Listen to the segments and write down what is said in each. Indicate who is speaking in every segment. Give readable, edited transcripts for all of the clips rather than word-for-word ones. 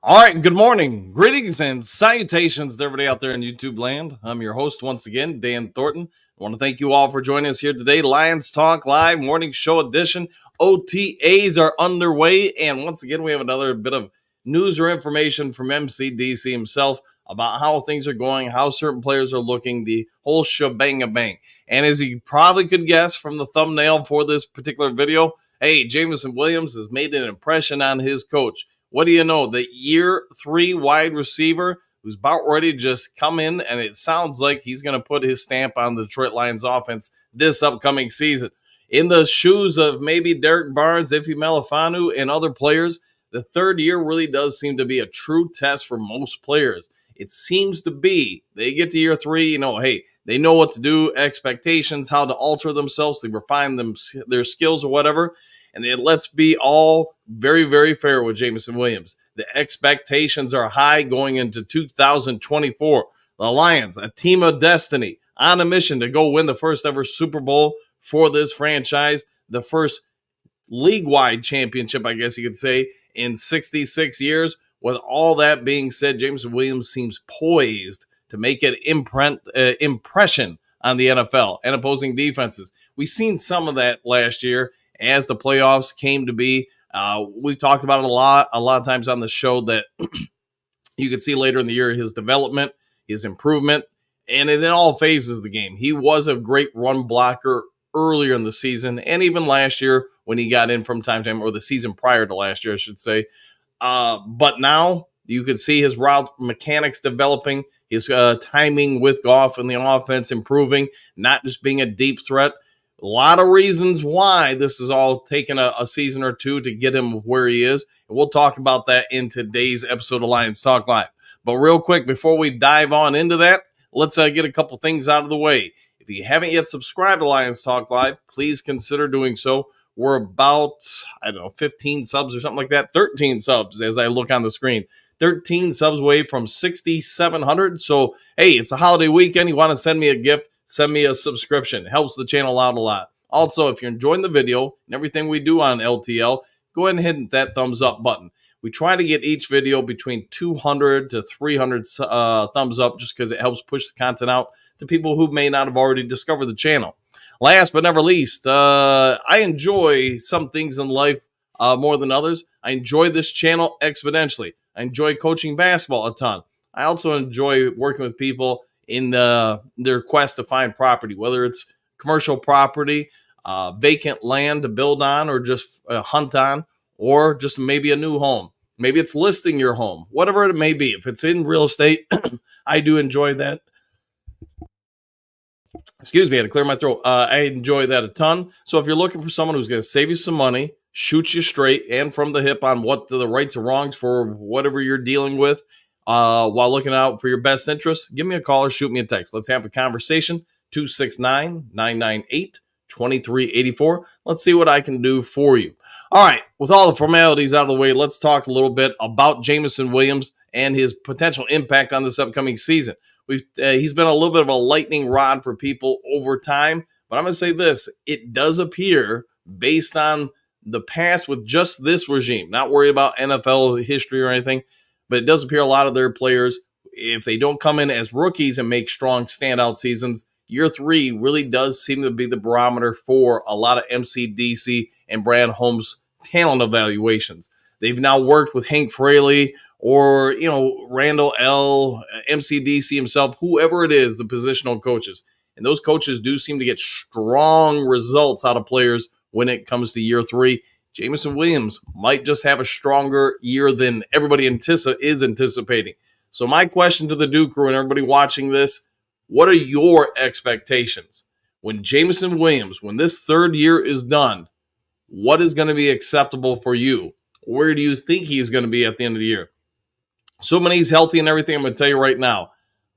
Speaker 1: All right, good morning, greetings, and salutations to everybody out there in YouTube land. I'm your host once again, Dan Thornton. I want to thank you all for joining us here today. Lions Talk Live Morning Show Edition. OTAs are underway, and once again, we have another bit of news or information from MCDC himself about how things are going, how certain players are looking, the whole shebang-a-bang. And as you probably could guess from the thumbnail for this particular video, hey, Jameson Williams has made an impression on his coach. What do you know? The year 3 wide receiver who's about ready to just come in, and it sounds like he's going to put his stamp on the Detroit Lions offense this upcoming season. In the shoes of maybe Derek Barnes, Ife Malafanu, and other players, the third year really does seem to be a true test for most players. It seems to be they get to year 3, hey, they know what to do, expectations, how to alter themselves, they refine their skills or whatever. And let's be all very, very fair with Jameson Williams. The expectations are high going into 2024. The Lions, a team of destiny, on a mission to go win the first ever Super Bowl for this franchise, the first league-wide championship, I guess you could say, in 66 years. With all that being said, Jameson Williams seems poised to make an impression on the NFL and opposing defenses. We've seen some of that last year as the playoffs came to be. We've talked about it a lot of times on the show that you could see later in the year his development, his improvement, and in all phases of the game. He was a great run blocker earlier in the season, and even last year when he got in from time to time, or the season prior to last year, I should say. But now you could see his route mechanics developing, his timing with Goff and the offense improving, not just being a deep threat. A lot of reasons why this is all taken a season or two to get him where he is. And we'll talk about that in today's episode of Lions Talk Live. But real quick, before we dive on into that, let's get a couple things out of the way. If you haven't yet subscribed to Lions Talk Live, please consider doing so. We're about, 15 subs or something like that. 13 subs as I look on the screen. 13 subs away from 6,700. So, hey, it's a holiday weekend. You want to send me a gift? Send me a subscription. It helps the channel out a lot. Also, if you're enjoying the video and everything we do on LTL, go ahead and hit that thumbs up button. We try to get each video between 200 to 300 thumbs up just because it helps push the content out to people who may not have already discovered the channel. Last but never least, I enjoy some things in life more than others. I enjoy this channel exponentially. I enjoy coaching basketball a ton. I also enjoy working with people in their quest to find property, whether it's commercial property, vacant land to build on or just hunt on, or just maybe a new home. Maybe it's listing your home, whatever it may be. If it's in real estate, I do enjoy that. Excuse me, I had to clear my throat. I enjoy that a ton. So if you're looking for someone who's going to save you some money, shoot you straight and from the hip on what the rights and wrongs for whatever you're dealing with, while looking out for your best interests, give me a call or shoot me a text. Let's have a conversation. 269-998-2384. Let's see what I can do for you. All right, with all the formalities out of the way, let's talk a little bit about Jameson Williams and his potential impact on this upcoming season. He's been a little bit of a lightning rod for people over time, but I'm going to say this. It does appear, based on the past with just this regime, not worried about NFL history or anything, but it does appear a lot of their players, if they don't come in as rookies and make strong standout seasons, year 3 really does seem to be the barometer for a lot of MCDC and Brad Holmes talent evaluations. They've now worked with Hank Fraley or, Randall L., MCDC himself, whoever it is, the positional coaches. And those coaches do seem to get strong results out of players when it comes to year 3. Jameson Williams might just have a stronger year than everybody is anticipating. So my question to the Duke crew and everybody watching this, what are your expectations? When Jameson Williams, when this third year is done, what is going to be acceptable for you? Where do you think he's going to be at the end of the year? Assuming he's healthy and everything, I'm going to tell you right now,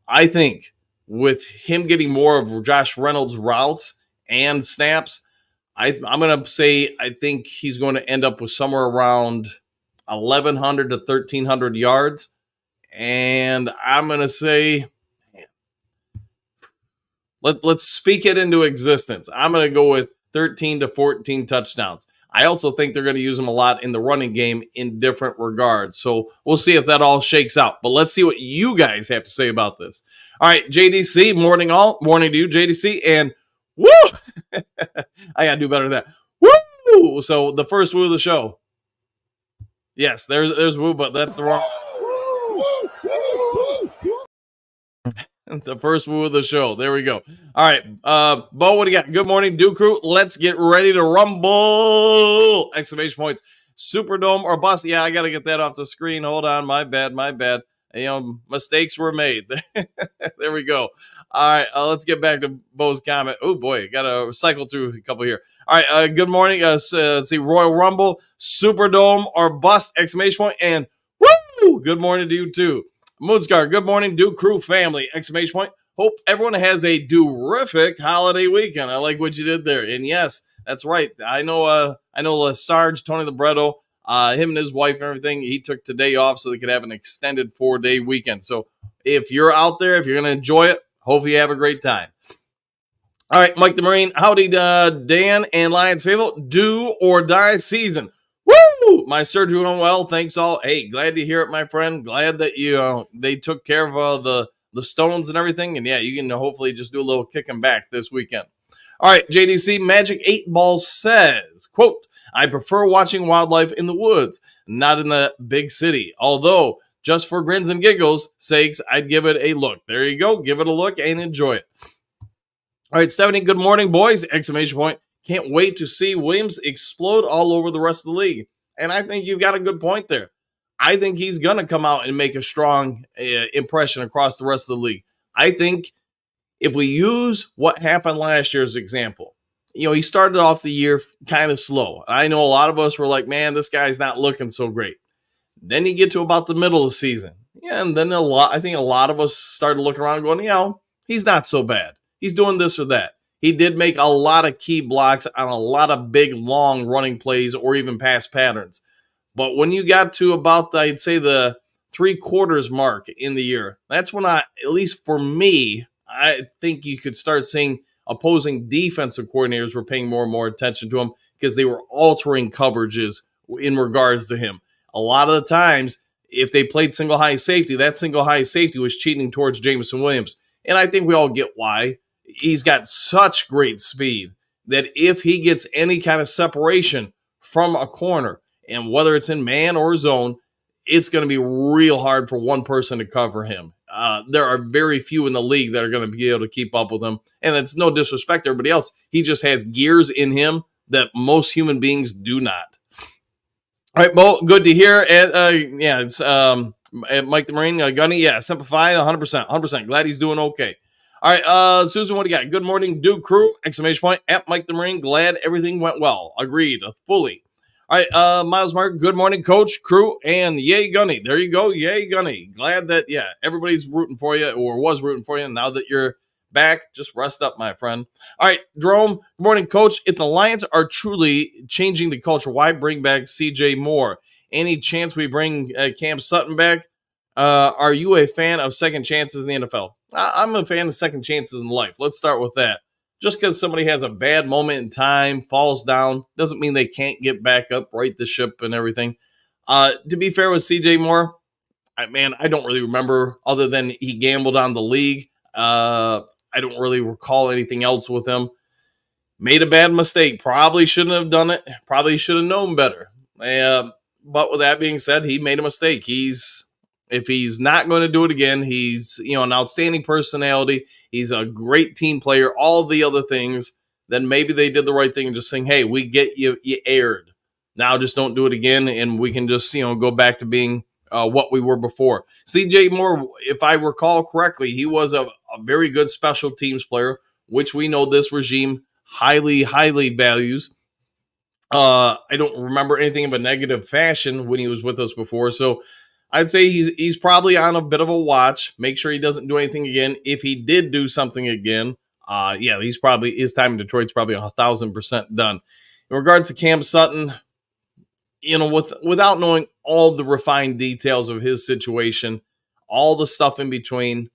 Speaker 1: I think with him getting more of Josh Reynolds' routes and snaps, I'm going to say I think he's going to end up with somewhere around 1,100 to 1,300 yards. And I'm going to say, let's speak it into existence. I'm going to go with 13 to 14 touchdowns. I also think they're going to use him a lot in the running game in different regards. So we'll see if that all shakes out. But let's see what you guys have to say about this. All right, JDC, morning all. Morning to you, JDC. And woo! I got to do better than that. Woo! So the first woo of the show. Yes, there's woo, but that's the wrong. The first woo of the show. There we go. All right. Bo, what do you got? Good morning, Duke Crew. Let's get ready to rumble! Exclamation points. Superdome or bust. Yeah, I got to get that off the screen. Hold on. My bad. Mistakes were made. There we go. All right. Let's get back to Bo's comment. Oh, boy. Got to cycle through a couple here. All right. Good morning. Let's see. Royal Rumble, Superdome or bust! Exclamation point. And woo! Good morning to you, too. Moonscar, good morning, Duke Crew family! Exclamation point. Hope everyone has a terrific holiday weekend. I like what you did there. And yes, that's right. I know Sarge, Tony the Bretto, him and his wife and everything, he took today off so they could have an extended 4-day weekend. So if you're out there, if you're going to enjoy it, hopefully you have a great time. All right, Mike the Marine, howdy, Dan and Lions Fable, do or die season. Woo! My surgery went well. Thanks all. Hey, glad to hear it, my friend. Glad that they took care of the stones and everything. And yeah, you can hopefully just do a little kicking back this weekend. All right, JDC Magic 8 Ball says, quote, I prefer watching wildlife in the woods, not in the big city. Although, just for grins and giggles sakes, I'd give it a look. There you go. Give it a look and enjoy it. All right, Stephanie, good morning, boys! Exclamation point. Can't wait to see Williams explode all over the rest of the league. And I think you've got a good point there. I think he's going to come out and make a strong impression across the rest of the league. I think if we use what happened last year as an example, he started off the year kind of slow. I know a lot of us were like, man, this guy's not looking so great. Then you get to about the middle of the season. Yeah, and then I think a lot of us started looking around going, he's not so bad. He's doing this or that. He did make a lot of key blocks on a lot of big, long running plays or even pass patterns. But when you got to about, I'd say, the 3/4 mark in the year, that's when at least for me, I think you could start seeing opposing defensive coordinators were paying more and more attention to him because they were altering coverages in regards to him. A lot of the times, if they played single high safety, that single high safety was cheating towards Jameson Williams. And I think we all get why. He's got such great speed that if he gets any kind of separation from a corner, and whether it's in man or zone, it's going to be real hard for one person to cover him. There are very few in the league that are going to be able to keep up with him. And it's no disrespect to everybody else. He just has gears in him that most human beings do not. All right, Bo, good to hear. It's Mike the Marine, Gunny. Yeah, simplify 100%. Glad he's doing okay. All right, Susan, what do you got? Good morning, Duke Crew! Exclamation point. At Mike the Marine, glad everything went well. Agreed, fully. All right, Miles Mark, good morning, Coach, Crew, and yay, Gunny. There you go, yay, Gunny. Glad that, everybody's rooting for you or was rooting for you. Now that you're back, just rest up, my friend. All right, Jerome, good morning, Coach. If the Lions are truly changing the culture, why bring back CJ Moore? Any chance we bring Cam Sutton back? Are you a fan of second chances in the NFL? I'm a fan of second chances in life. Let's start with that. Just because somebody has a bad moment in time, falls down, doesn't mean they can't get back up, right the ship and everything. To be fair with CJ Moore, I don't really remember other than he gambled on the league. I don't really recall anything else with him. Made a bad mistake. Probably shouldn't have done it. Probably should have known better. But with that being said, he made a mistake. If he's not going to do it again, he's an outstanding personality. He's a great team player, all the other things. Then maybe they did the right thing and just saying, hey, we get you aired. Now just don't do it again, and we can just go back to being what we were before. CJ Moore, if I recall correctly, he was a very good special teams player, which we know this regime highly, highly values. I don't remember anything of a negative fashion when he was with us before, so I'd say he's probably on a bit of a watch. Make sure he doesn't do anything again. If he did do something again, his time in Detroit's probably 1,000% done. In regards to Cam Sutton, without knowing all the refined details of his situation, all the stuff in between,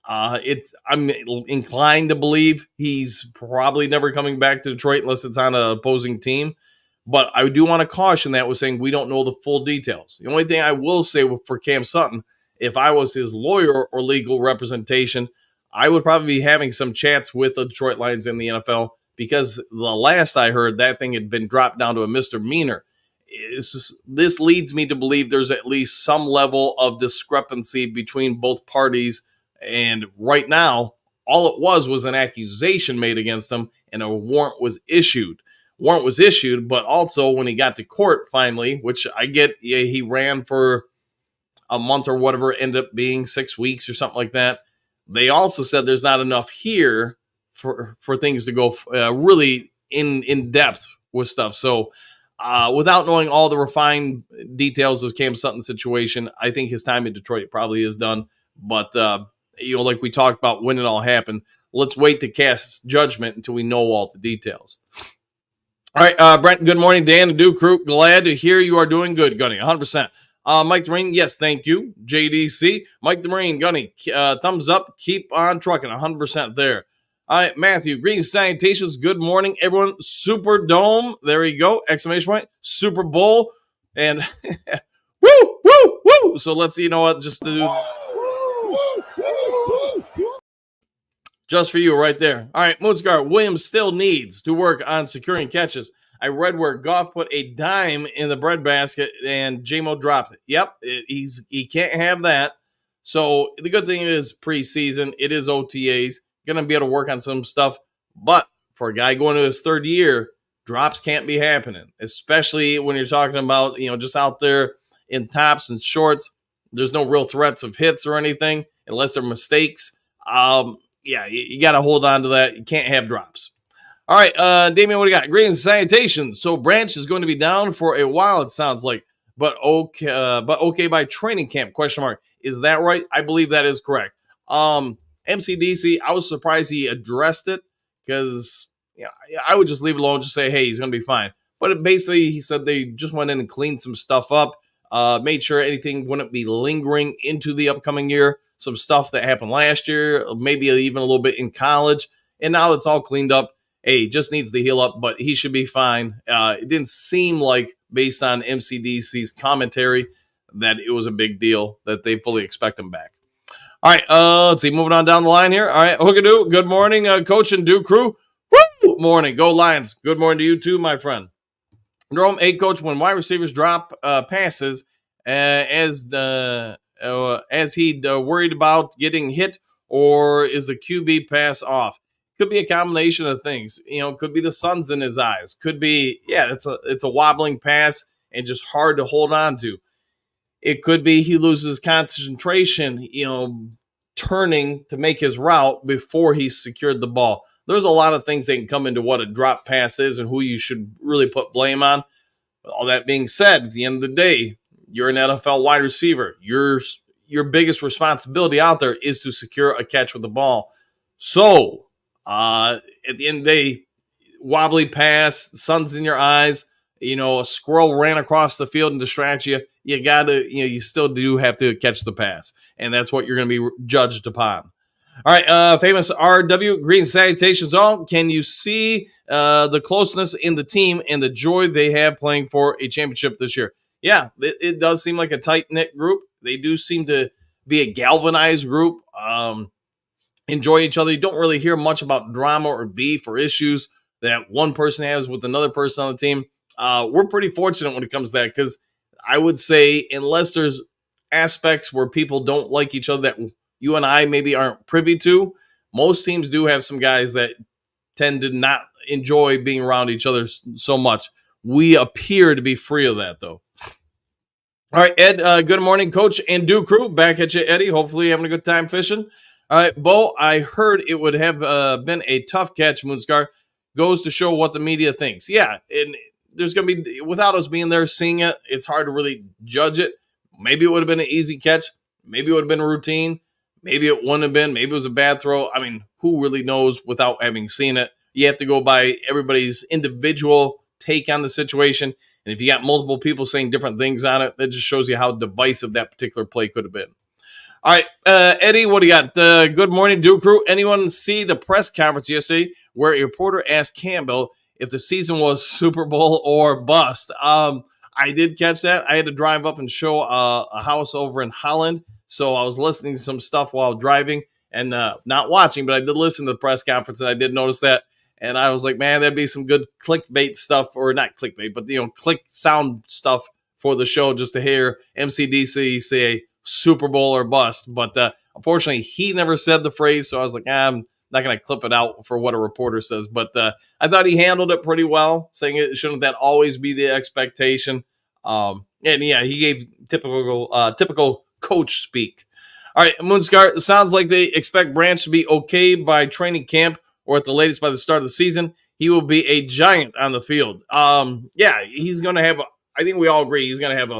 Speaker 1: I'm inclined to believe he's probably never coming back to Detroit unless it's on an opposing team. But I do want to caution that with saying we don't know the full details. The only thing I will say for Cam Sutton, if I was his lawyer or legal representation, I would probably be having some chats with the Detroit Lions in the NFL, because the last I heard, that thing had been dropped down to a misdemeanor. This leads me to believe there's at least some level of discrepancy between both parties. And right now, all it was an accusation made against him, and a warrant was issued. But also when he got to court finally, which I get, yeah, he ran for a month or whatever, ended up being 6 weeks or something like that. They also said there's not enough here for things to go really in depth with stuff. So without knowing all the refined details of Cam Sutton's situation, I think his time in Detroit probably is done. But like we talked about when it all happened, let's wait to cast judgment until we know all the details. All right, Brent, good morning. Dan and Duke Crew, glad to hear you are doing good, Gunny, 100%. Mike the Marine, yes, thank you. JDC, Mike the Marine, Gunny, thumbs up, keep on trucking, 100% there. All right, Matthew, greetings, salutations, good morning, everyone. Super Dome, there you go, exclamation point, Super Bowl, and woo, woo, woo. So let's see, you know what, just to do... Just for you right there. All right, Moonscar, Williams still needs to work on securing catches. I read where Goff put a dime in the breadbasket and Jamo dropped it. Yep, he can't have that. So the good thing is preseason. It is OTAs. Going to be able to work on some stuff. But for a guy going to his third year, drops can't be happening, especially when you're talking about, just out there in tops and shorts. There's no real threats of hits or anything unless they're mistakes. Yeah, you got to hold on to that. You can't have drops. All right, Damian, what do you got? Greetings and salutations. So Branch is going to be down for a while, it sounds like, but okay by training camp, question mark. Is that right? I believe that is correct. MCDC, I was surprised he addressed it, because I would just leave it alone, just say, hey, he's going to be fine. But basically, he said they just went in and cleaned some stuff up, made sure anything wouldn't be lingering into the upcoming year. Some stuff that happened last year, maybe even a little bit in college. And now it's all cleaned up. Hey, just needs to heal up, but he should be fine. It didn't seem like, based on MCDC's commentary, that it was a big deal, that they fully expect him back. All right, let's see. Moving on down the line here. All right, Hookadoo, good morning, Coach and Duke Crew. Woo! Morning. Go Lions. Good morning to you too, my friend. Jerome, hey, Coach, when wide receivers drop passes, as he worried about getting hit, or is the QB pass off? Could be a combination of things. Could be the sun's in his eyes. Could be, it's a wobbling pass and just hard to hold on to. It could be he loses concentration, turning to make his route before he secured the ball. There's a lot of things that can come into what a drop pass is and who you should really put blame on. But all that being said, at the end of the day, you're an NFL wide receiver. Your biggest responsibility out there is to secure a catch with the ball. So, at the end of the day, wobbly pass, sun's in your eyes, a squirrel ran across the field and distracts you. You gotta, you still do have to catch the pass, and that's what you're going to be judged upon. All right, famous RW, green salutations all. Can you see the closeness in the team and the joy they have playing for a championship this year? Yeah, it does seem like a tight-knit group. They do seem to be a galvanized group, enjoy each other. You don't really hear much about drama or beef or issues that one person has with another person on the team. We're pretty fortunate when it comes to that, because I would say unless there's aspects where people don't like each other that you and I maybe aren't privy to, most teams do have some guys that tend to not enjoy being around each other so much. We appear to be free of that, though. All right, Ed, good morning, Coach and Duke Crew. Back at you, Eddie. Hopefully having a good time fishing. All right, Bo, I heard it would have been a tough catch, Moonscar. Goes to show what the media thinks. Yeah, and there's going to be, without us being there seeing it, it's hard to really judge it. Maybe it would have been an easy catch. Maybe it would have been a routine. Maybe it wouldn't have been. Maybe it was a bad throw. I mean, who really knows without having seen it? You have to go by everybody's individual take on the situation. And if you got multiple people saying different things on it, that just shows you how divisive that particular play could have been. All right, Eddie, what do you got? Good morning, Duke Crew. Anyone see the press conference yesterday where a reporter asked Campbell if the season was Super Bowl or bust. I did catch that. I had to drive up and show a house over in Holland. So I was listening to some stuff while driving and not watching, but I did listen to the press conference, and I did notice that. And I was like, man, that'd be some good clickbait stuff, or not clickbait, but, click sound stuff for the show, just to hear MCDC say Super Bowl or bust. But unfortunately, he never said the phrase. So I was like, I'm not going to clip it out for what a reporter says. But I thought he handled it pretty well, saying it shouldn't that always be the expectation. And yeah, he gave typical coach speak. All right, Moonscar, sounds like they expect Branch to be okay by training camp, or at the latest by the start of the season. He will be a giant on the field. Yeah, he's going to have, I think we all agree, he's going to have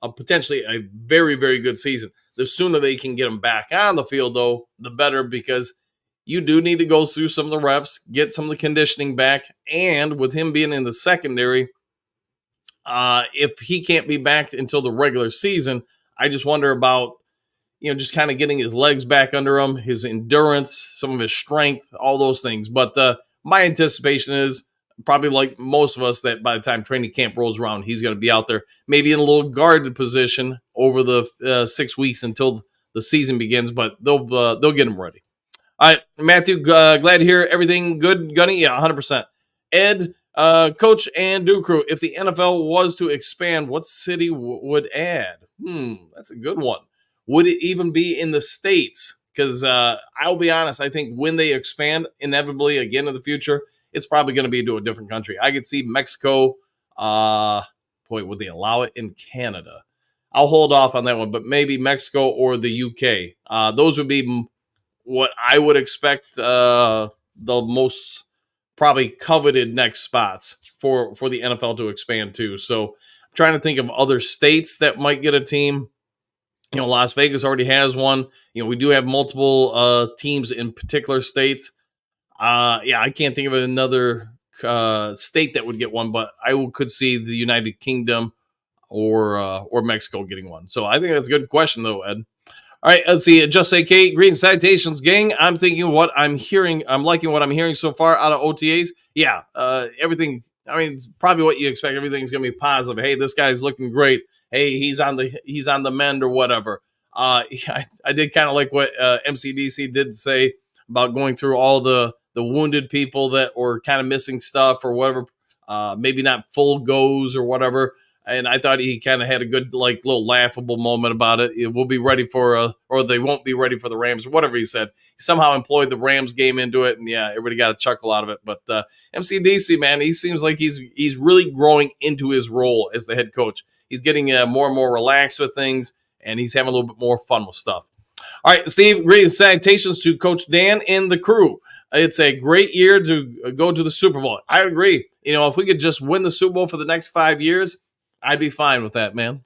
Speaker 1: a potentially a very, very good season. The sooner they can get him back on the field, though, the better, because you do need to go through some of the reps, get some of the conditioning back, and with him being in the secondary, if he can't be back until the regular season, I just wonder about, just kind of getting his legs back under him, his endurance, some of his strength, all those things. But my anticipation is probably like most of us that by the time training camp rolls around, he's going to be out there, maybe in a little guarded position over the 6 weeks until the season begins. But they'll get him ready. All right, Matthew, glad to hear everything good, Gunny. Yeah, 100%. Ed, Coach and Duke Crew, if the NFL was to expand, what city would add? That's a good one. Would it even be in the States? Because I'll be honest, I think when they expand, inevitably again in the future, it's probably going to be to a different country. I could see Mexico. Would they allow it in Canada? I'll hold off on that one, but maybe Mexico or the UK. Those would be what I would expect the most probably coveted next spots for the NFL to expand to. So I'm trying to think of other states that might get a team. Las Vegas already has one. We do have multiple teams in particular states. I can't think of another state that would get one, but I could see the United Kingdom or Mexico getting one. So I think that's a good question, though, Ed. All right, let's see. Just say Kate, greetings, salutations, gang. I'm thinking what I'm hearing. I'm liking what I'm hearing so far out of OTAs. Yeah, everything. I mean, it's probably what you expect. Everything's gonna be positive. Hey, this guy's looking great. Hey, he's on the mend or whatever. I did kind of like what MCDC did say about going through all the wounded people that were kind of missing stuff or whatever. Maybe not full goes or whatever. And I thought he kind of had a good, little laughable moment about it. We'll be ready or they won't be ready for the Rams, or whatever he said. He somehow employed the Rams game into it, and yeah, everybody got a chuckle out of it. But MCDC, man, he seems like he's really growing into his role as the head coach. He's getting more and more relaxed with things, and he's having a little bit more fun with stuff. All right, Steve, greetings, salutations to Coach Dan and the crew. It's a great year to go to the Super Bowl. I agree. If we could just win the Super Bowl for the next 5 years, I'd be fine with that, man.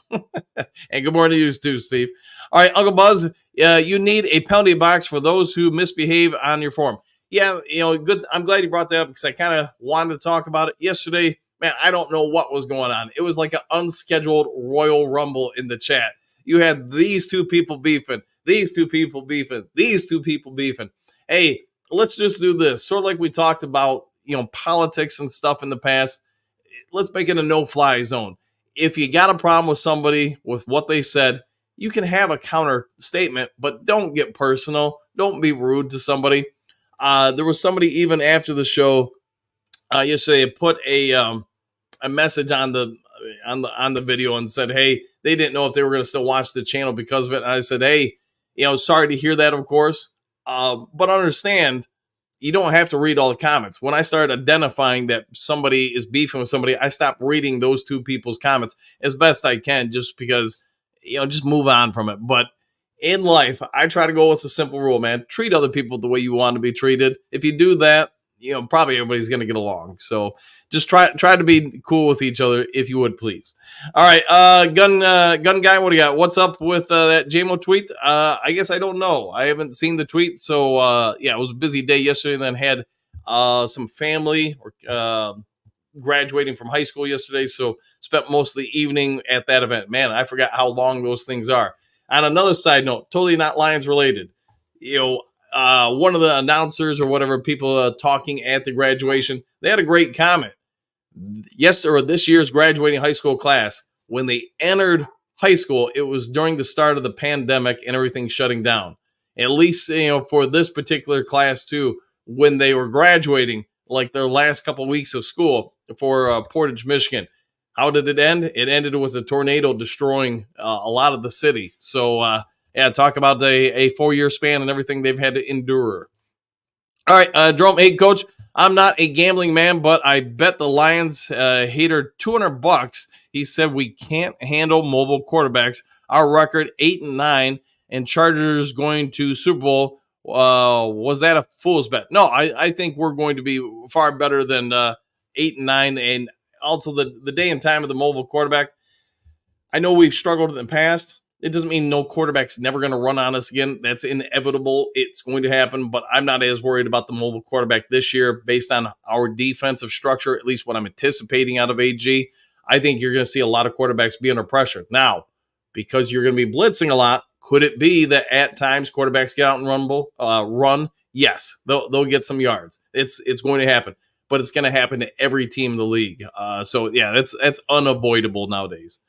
Speaker 1: And good morning to you too, Steve. All right, Uncle Buzz, you need a penalty box for those who misbehave on your form. Yeah, good. I'm glad you brought that up because I kind of wanted to talk about it yesterday. Man, I don't know what was going on. It was like an unscheduled Royal Rumble in the chat. You had these two people beefing, these two people beefing, these two people beefing. Hey, let's just do this. Sort of like we talked about, politics and stuff in the past. Let's make it a no-fly zone. If you got a problem with somebody with what they said, you can have a counter statement, but don't get personal. Don't be rude to somebody. There was somebody even after the show yesterday put a message on the video and said, hey, they didn't know if they were going to still watch the channel because of it. And I said, hey, sorry to hear that, of course, but understand, you don't have to read all the comments. When I started identifying that somebody is beefing with somebody, I stopped reading those two people's comments as best I can, just because, just move on from it. But in life, I try to go with a simple rule, man. Treat other people the way you want to be treated. If you do that, probably everybody's going to get along. So just try to be cool with each other, if you would, please. All right, gun guy, what do you got? What's up with that Jamo tweet? I guess I don't know. I haven't seen the tweet. So it was a busy day yesterday, and then had some family graduating from high school yesterday. So spent most of the evening at that event. Man, I forgot how long those things are. On another side note, totally not Lions related. one of the announcers or whatever people talking at the graduation, they had a great comment. This year's graduating high school class, when they entered high school, it was during the start of the pandemic and everything shutting down. At least, for this particular class too, when they were graduating, like their last couple weeks of school for Portage, Michigan. How did it end? It ended with a tornado destroying a lot of the city. So, talk about a 4-year span and everything they've had to endure. All right, Jerome, hey, Coach, I'm not a gambling man, but I bet the Lions hater $200. He said we can't handle mobile quarterbacks. Our record 8-9, and Chargers going to Super Bowl. Was that a fool's bet? No, I think we're going to be far better than 8-9, and also the day and time of the mobile quarterback. I know we've struggled in the past. It doesn't mean no quarterback's never going to run on us again. That's inevitable. It's going to happen, but I'm not as worried about the mobile quarterback this year based on our defensive structure, at least what I'm anticipating out of AG. I think you're going to see a lot of quarterbacks be under pressure. Now, because you're going to be blitzing a lot, could it be that at times quarterbacks get out and run? Yes, they'll get some yards. It's going to happen, but it's going to happen to every team in the league. That's unavoidable nowadays.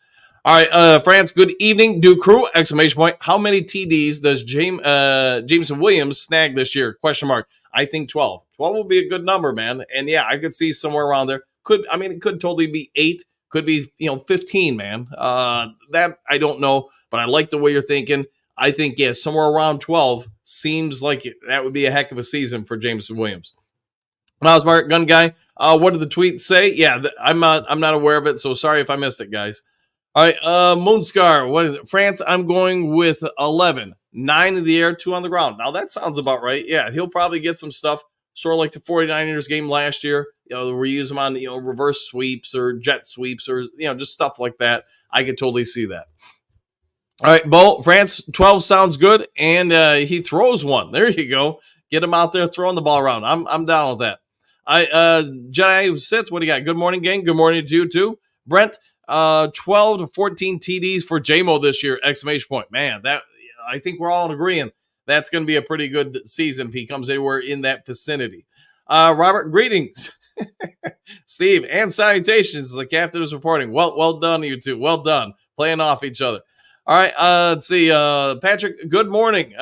Speaker 1: All right, France, good evening. Do crew, exclamation point. How many TDs does Jameson Williams snag this year? Question mark. I think 12. 12 will be a good number, man. And yeah, I could see somewhere around there. It could totally be 8. Could be, 15, man. That I don't know, but I like the way you're thinking. I think, somewhere around 12 seems like that would be a heck of a season for Jameson Williams. Miles Mark, gun guy. What did the tweet say? Yeah, I'm not aware of it, so sorry if I missed it, guys. All right, Moonscar, what is it? France, I'm going with 11. 9 in the air, 2 on the ground. Now, that sounds about right. Yeah, he'll probably get some stuff, sort of like the 49ers game last year. We use them on, reverse sweeps or jet sweeps or, just stuff like that. I could totally see that. All right, Bo, France, 12 sounds good, and he throws one. There you go. Get him out there throwing the ball around. I'm down with that. Jedi Sith, what do you got? Good morning, gang. Good morning to you, too. Brent, 12 to 14 TDs for Jamo this year, exclamation point. Man, that I think we're all agreeing that's going to be a pretty good season if he comes anywhere in that vicinity. Robert, greetings. Steve, and salutations. The captain is reporting. Well done, you two. Well done. Playing off each other. All right, let's see. Patrick, good morning.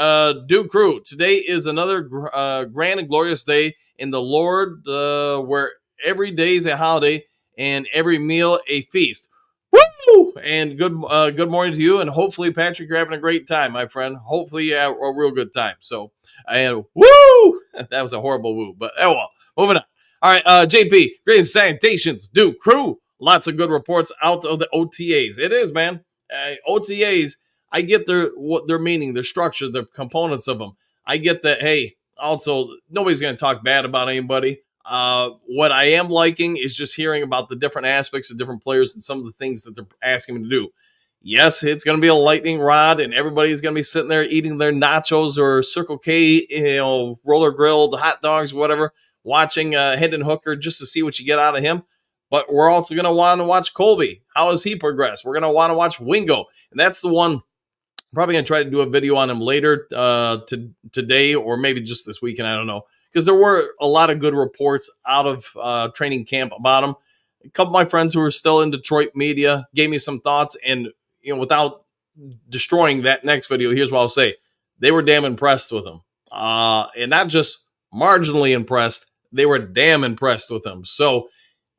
Speaker 1: Do crew. Today is another grand and glorious day in the Lord, where every day is a holiday and every meal a feast. Woo! And good morning to you. And hopefully, Patrick, you're having a great time, my friend. Hopefully, a real good time. So, and woo! That was a horrible woo, but well, moving on. All right, JP, great salutations, do crew. Lots of good reports out of the OTAs. It is, man. OTAs, I get what their meaning, their structure, the components of them. I get that. Hey, also, nobody's going to talk bad about anybody. What I am liking is just hearing about the different aspects of different players and some of the things that they're asking them to do. Yes, it's going to be a lightning rod, and everybody's going to be sitting there eating their nachos or Circle K, roller grilled hot dogs, whatever, watching Hendon Hooker just to see what you get out of him. But we're also going to want to watch Colby. How has he progressed? We're going to want to watch Wingo, and that's the one. I'm probably going to try to do a video on him later today or maybe just this weekend. I don't know. Because there were a lot of good reports out of training camp about him. A couple of my friends who are still in Detroit media gave me some thoughts. And, without destroying that next video, here's what I'll say. They were damn impressed with him. And not just marginally impressed. They were damn impressed with him. So,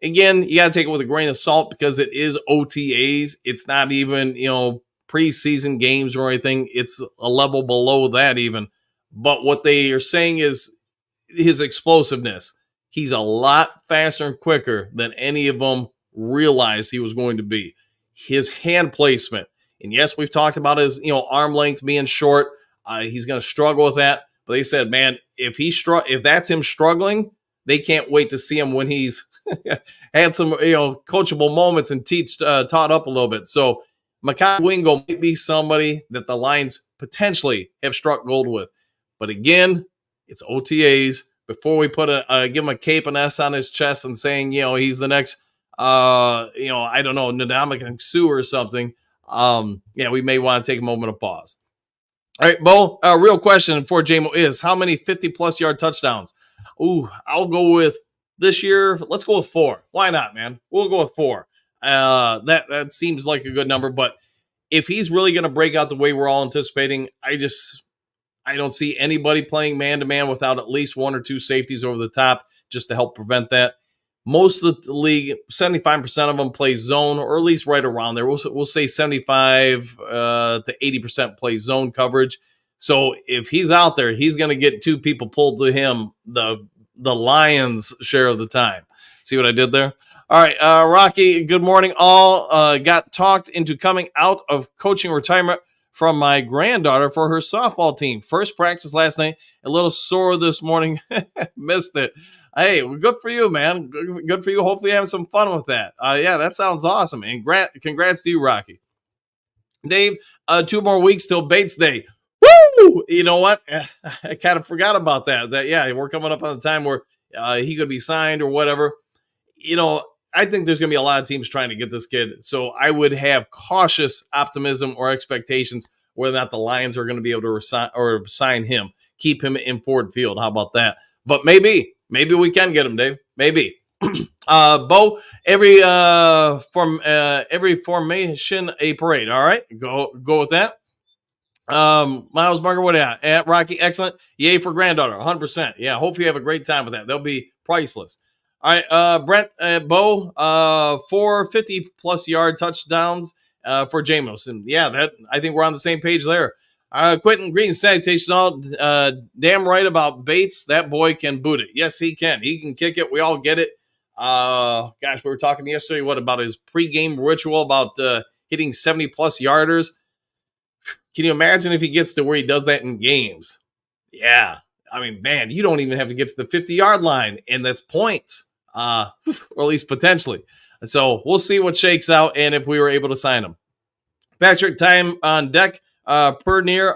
Speaker 1: again, you got to take it with a grain of salt because it is OTAs. It's not even, preseason games or anything. It's a level below that even. But what they are saying is, his explosiveness. He's a lot faster and quicker than any of them realized he was going to be. His hand placement. And yes, we've talked about his, arm length being short. He's going to struggle with that. But they said, man, if that's him struggling, they can't wait to see him when he's had some, coachable moments and taught up a little bit. So Makai Wingo might be somebody that the Lions potentially have struck gold with. But again, it's OTAs. Before we give him a cape and S on his chest and saying, he's the next, I don't know, Ndamukong Suh or something. We may want to take a moment of pause. All right, Bo, real question for Jamo is how many 50-plus yard touchdowns? Ooh, I'll go with this year. Let's go with 4. Why not, man? We'll go with 4. That seems like a good number, but if he's really going to break out the way we're all anticipating, I don't see anybody playing man-to-man without at least 1 or 2 safeties over the top just to help prevent that. Most of the league, 75% of them play zone, or at least right around there. We'll say 75 to 80% play zone coverage. So if he's out there, he's going to get 2 people pulled to him the Lions' share of the time. See what I did there? All right, Rocky, good morning all. Got talked into coming out of coaching retirement from my granddaughter for her softball team. First practice last night, a little sore this morning. Missed it. Hey, good for you, man. Good for you. Hopefully having some fun with that. Yeah, that sounds awesome. And congrats to you, Rocky. Dave, 2 more weeks till Bates Day. Woo! You know what? I kind of forgot about that. Yeah, we're coming up on the time where he could be signed or whatever. You know, I think there's going to be a lot of teams trying to get this kid. So I would have cautious optimism or expectations whether or not the Lions are going to be able to sign him, keep him in Ford Field. How about that? But maybe we can get him, Dave. Maybe. Bo, every formation a parade. All right, go with that. Miles Barker, what at Rocky? Excellent. Yay for Granddaughter, 100%. Yeah, hope you have a great time with that. They'll be priceless. All right, Brent, Bo, 4 50-plus yard touchdowns for Jamos. And yeah, that I think we're on the same page there. Quentin Green, salutations all. Damn right about Bates. That boy can boot it. Yes, he can. He can kick it. We all get it. Gosh, we were talking yesterday, what about his pregame ritual about hitting 70-plus yarders? Can you imagine if he gets to where he does that in games? Yeah. I mean, man, you don't even have to get to the 50-yard line, and that's points, or at least potentially. So we'll see what shakes out and if we were able to sign him. Patrick, time on deck, damn near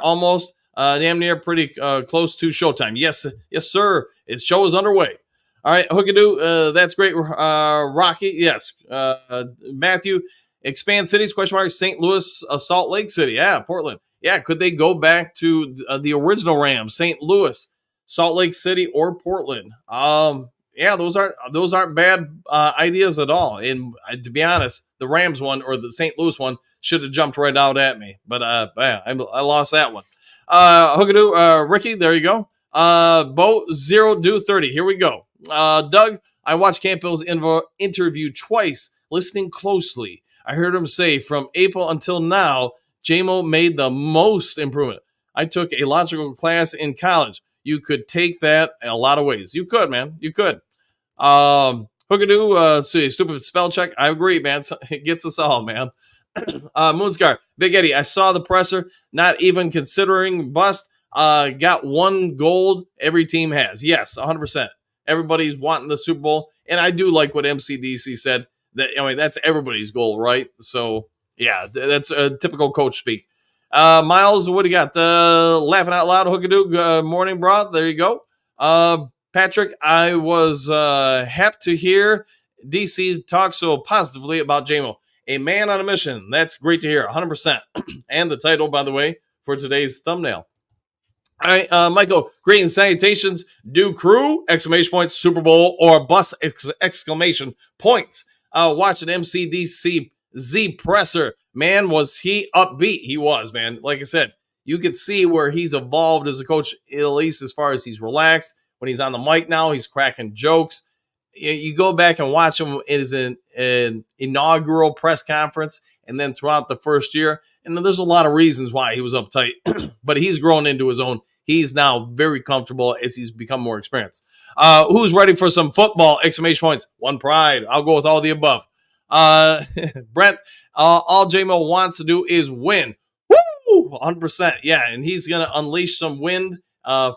Speaker 1: pretty close to showtime. Yes, sir. His show is underway. All right, Hookadoo, that's great. Rocky, yes. Matthew, expand cities, question mark, St. Louis, Salt Lake City. Yeah, Portland. Yeah, could they go back to the original Rams, St. Louis, Salt Lake City, or Portland? Yeah, those aren't bad ideas at all. And to be honest, the Rams one or the St. Louis one should have jumped right out at me, but I lost that one. Hookadoo, Ricky, there you go. Bo 0 do 30. Here we go. Doug, I watched Campbell's interview twice, listening closely. I heard him say from April until now, Jamo made the most improvement. I took a logical class in college. You could take that a lot of ways. You could, man. You could. Hookadoo, stupid spell check. I agree, man. It gets us all, man. Moonscar, Big Eddie, I saw the presser, not even considering bust. Got 1 gold every team has. Yes, 100%. Everybody's wanting the Super Bowl. And I do like what MCDC said. That's everybody's goal, right? So, yeah, that's a typical coach speak. Miles, what do you got? Laughing out loud, Hookadoo, morning, bro. There you go. Patrick, I was happy to hear DC talk so positively about Jamo. A man on a mission. That's great to hear, 100%. And the title, by the way, for today's thumbnail. All right, Michael, greetings, salutations, do crew, exclamation points, Super Bowl, or bus, exclamation points. Watching MCDC Z presser. Man, was he upbeat. He was, man. Like I said, you can see where he's evolved as a coach, at least as far as he's relaxed. When he's on the mic now, he's cracking jokes. You go back and watch him. It is an inaugural press conference, and then throughout the first year. And there's a lot of reasons why he was uptight, but he's grown into his own. He's now very comfortable as he's become more experienced. Who's ready for some football? Exclamation points. One pride. I'll go with all the above. Brent, all Jamo wants to do is win. Woo! 100%. Yeah, and he's going to unleash some wind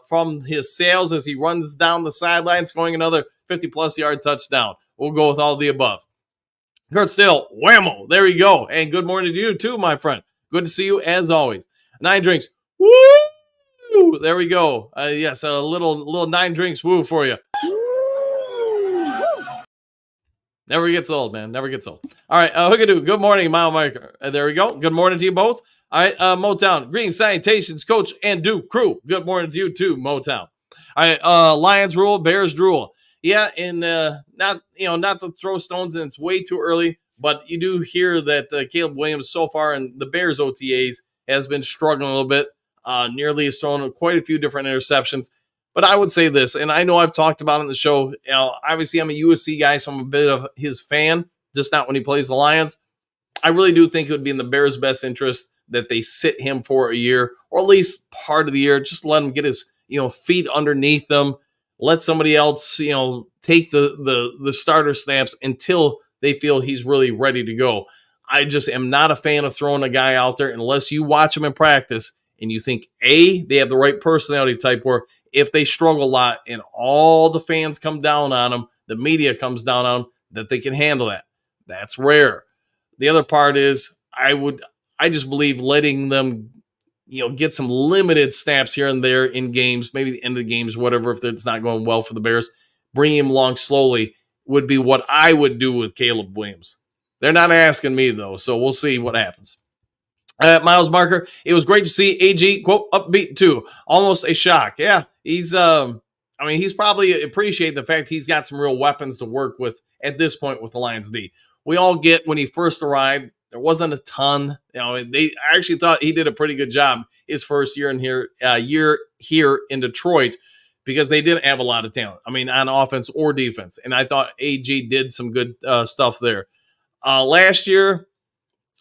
Speaker 1: from his sails as he runs down the sideline, scoring another 50-plus yard touchdown. We'll go with all the above. Kurt Still, whammo. There you go. And good morning to you too, my friend. Good to see you as always. 9 drinks. Woo! There we go. Yes, a little 9 drinks woo for you. Never gets old, man. Never gets old. All right, Hookadoo, good morning, Mile Maker. There we go. Good morning to you both. All right, Motown. Green salutations, coach and Duke crew. Good morning to you too, Motown. All right, Lions rule, Bears drool. Yeah, and not to throw stones, and it's way too early, but you do hear that Caleb Williams so far in the Bears OTAs has been struggling a little bit. Nearly has thrown quite a few different interceptions. But I would say this, and I know I've talked about it in the show. Obviously, I'm a USC guy, so I'm a bit of his fan, just not when he plays the Lions. I really do think it would be in the Bears' best interest that they sit him for a year, or at least part of the year. Just let him get his feet underneath them. Let somebody else take the starter snaps until they feel he's really ready to go. I just am not a fan of throwing a guy out there unless you watch him in practice and you think they have the right personality type where if they struggle a lot and all the fans come down on them, the media comes down on them, that they can handle that. That's rare. The other part is I just believe letting them, get some limited snaps here and there in games, maybe the end of the games, whatever, if it's not going well for the Bears, bring him along slowly would be what I would do with Caleb Williams. They're not asking me, though, so we'll see what happens. Miles Marker, it was great to see AG, quote, upbeat too. Almost a shock. Yeah, he's probably appreciating the fact he's got some real weapons to work with at this point with the Lions D. We all get when he first arrived, there wasn't a ton. I actually thought he did a pretty good job his first year here in Detroit because they didn't have a lot of talent. On offense or defense. And I thought AG did some good stuff there. Last year,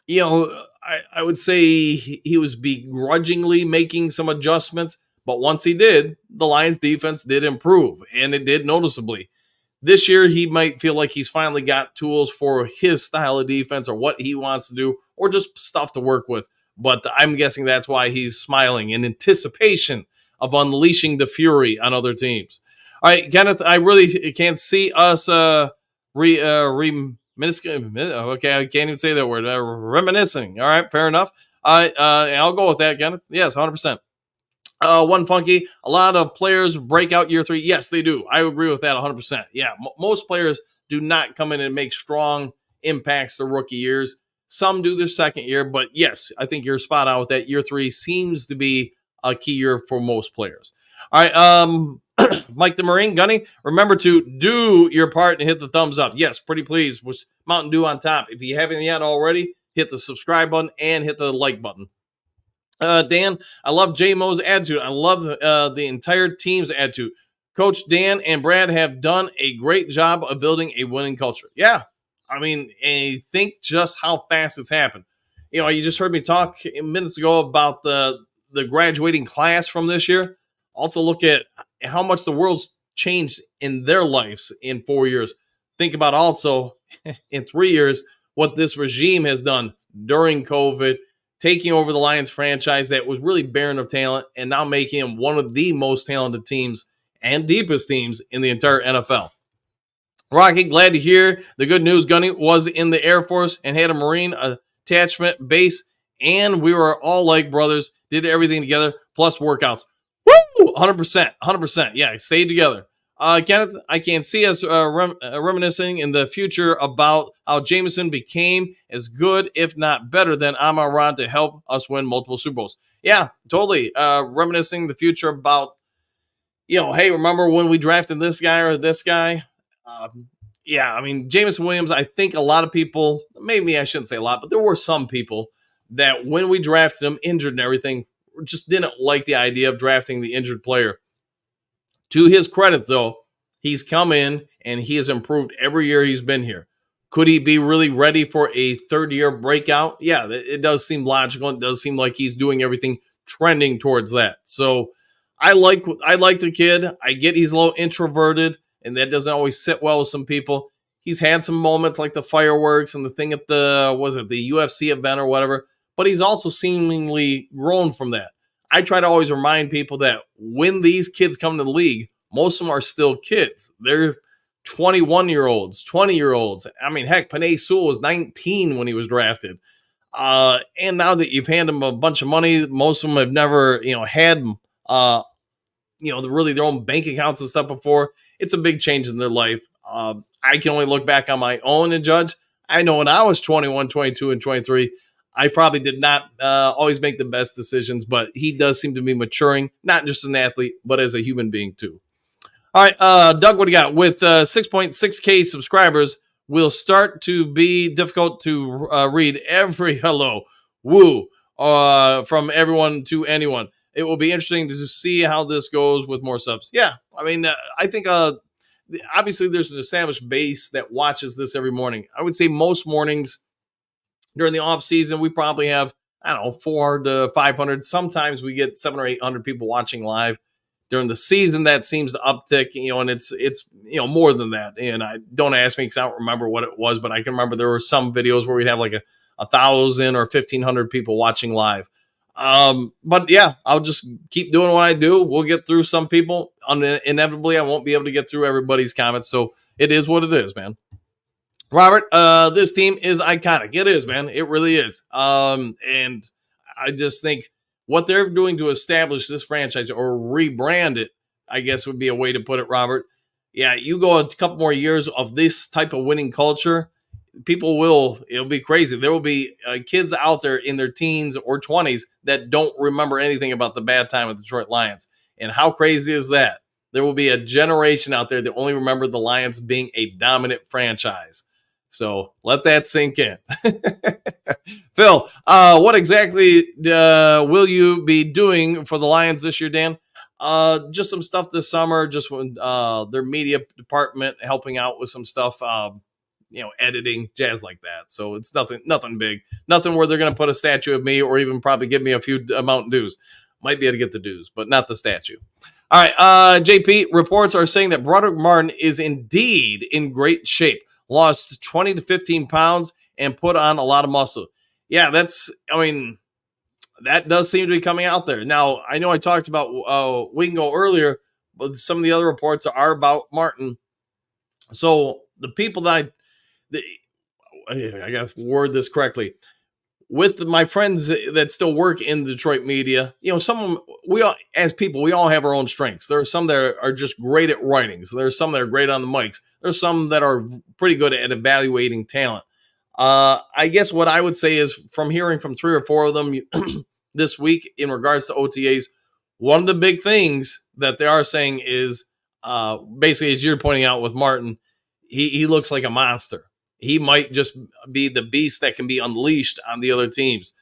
Speaker 1: I would say he was begrudgingly making some adjustments, but once he did, the Lions defense did improve, and it did noticeably. This year, he might feel like he's finally got tools for his style of defense or what he wants to do or just stuff to work with. But I'm guessing that's why he's smiling in anticipation of unleashing the fury on other teams. All right, Kenneth, I really can't see us okay, I can't even say that word. Reminiscing. All right, fair enough. I'll go with that, Kenneth. Yes, 100%. One funky. A lot of players break out year 3. Yes, they do. I agree with that 100%. Yeah, most players do not come in and make strong impacts their rookie years. Some do their second year, but yes, I think you're spot on with that. Year 3 seems to be a key year for most players. All right, Mike the Marine, Gunny, remember to do your part and hit the thumbs up. Yes, pretty pleased with Mountain Dew on top. If you haven't yet already, hit the subscribe button and hit the like button. Dan, I love Jamo's attitude. I love the entire team's attitude. Coach Dan and Brad have done a great job of building a winning culture. Yeah, and think just how fast it's happened. You just heard me talk minutes ago about the graduating class from this year. Also look at how much the world's changed in their lives in 4 years. Think about also in 3 years what this regime has done during COVID, taking over the Lions franchise that was really barren of talent and now making them one of the most talented teams and deepest teams in the entire NFL. Rocky, glad to hear the good news. Gunny was in the Air Force and had a Marine attachment base, and we were all like brothers, did everything together, plus workouts. Woo! 100%. Yeah, stayed together. Kenneth, I can see us reminiscing in the future about how Jameson became as good, if not better, than Amon-Ra to help us win multiple Super Bowls. Yeah, totally. Reminiscing the future about, hey, remember when we drafted this guy or this guy? Jameson Williams, I think a lot of people, maybe I shouldn't say a lot, but there were some people that when we drafted him, injured and everything, just didn't like the idea of drafting the injured player. To his credit, though, he's come in and he has improved every year he's been here. Could he be really ready for a third-year breakout? Yeah, it does seem logical. It does seem like he's doing everything trending towards that. So I like the kid. I get he's a little introverted, and that doesn't always sit well with some people. He's had some moments like the fireworks and the thing at the UFC event or whatever, but he's also seemingly grown from that. I try to always remind people that when these kids come to the league, most of them are still kids. They're 21-year-olds, 20-year-olds. Heck, Penei Sewell was 19 when he was drafted. And now that you've handed them a bunch of money, most of them have never, had, really their own bank accounts and stuff before. It's a big change in their life. I can only look back on my own and judge. I know when I was 21, 22, and 23, I probably did not always make the best decisions, but he does seem to be maturing, not just as an athlete, but as a human being too. All right, Doug, what do you got? With 6.6K subscribers, will start to be difficult to read every hello, woo, from everyone to anyone. It will be interesting to see how this goes with more subs. Yeah, I mean, I think obviously there's an established base that watches this every morning. I would say most mornings during the off season, we probably have, I don't know, 400 to 500. Sometimes we get 700 or 800 people watching live. During the season, that seems to uptick, and it's more than that. And I don't ask me because I don't remember what it was, but I can remember there were some videos where we'd have like a 1,000 or 1,500 people watching live. But yeah, I'll just keep doing what I do. We'll get through some people. Inevitably, I won't be able to get through everybody's comments. So it is what it is, man. Robert, this team is iconic. It is, man. It really is. And I just think what they're doing to establish this franchise or rebrand it, I guess would be a way to put it, Robert. Yeah, you go a couple more years of this type of winning culture, it'll be crazy. There will be kids out there in their teens or 20s that don't remember anything about the bad time with the Detroit Lions. And how crazy is that? There will be a generation out there that only remember the Lions being a dominant franchise. So let that sink in. Phil, what exactly will you be doing for the Lions this year, Dan? Just some stuff this summer, just when their media department helping out with some stuff, editing, jazz like that. So it's nothing big, nothing where they're going to put a statue of me or even probably give me a few Mountain Dews. Might be able to get the dues, but not the statue. All right, JP, reports are saying that Brodric Martin is indeed in great shape. Lost 20 to 15 pounds and put on a lot of muscle. Yeah, that does seem to be coming out there. Now, I know I talked about Wingo earlier, but some of the other reports are about Martin. So the people that I got to word this correctly. With my friends that still work in the Detroit media, some of them, we all have our own strengths. There are some that are just great at writing. So there's some that are great on the mics. There's some that are pretty good at evaluating talent. I guess what I would say is from hearing from 3 or 4 of them this week in regards to OTAs, one of the big things that they are saying is basically, as you're pointing out with Martin, he looks like a monster. He might just be the beast that can be unleashed on the other teams.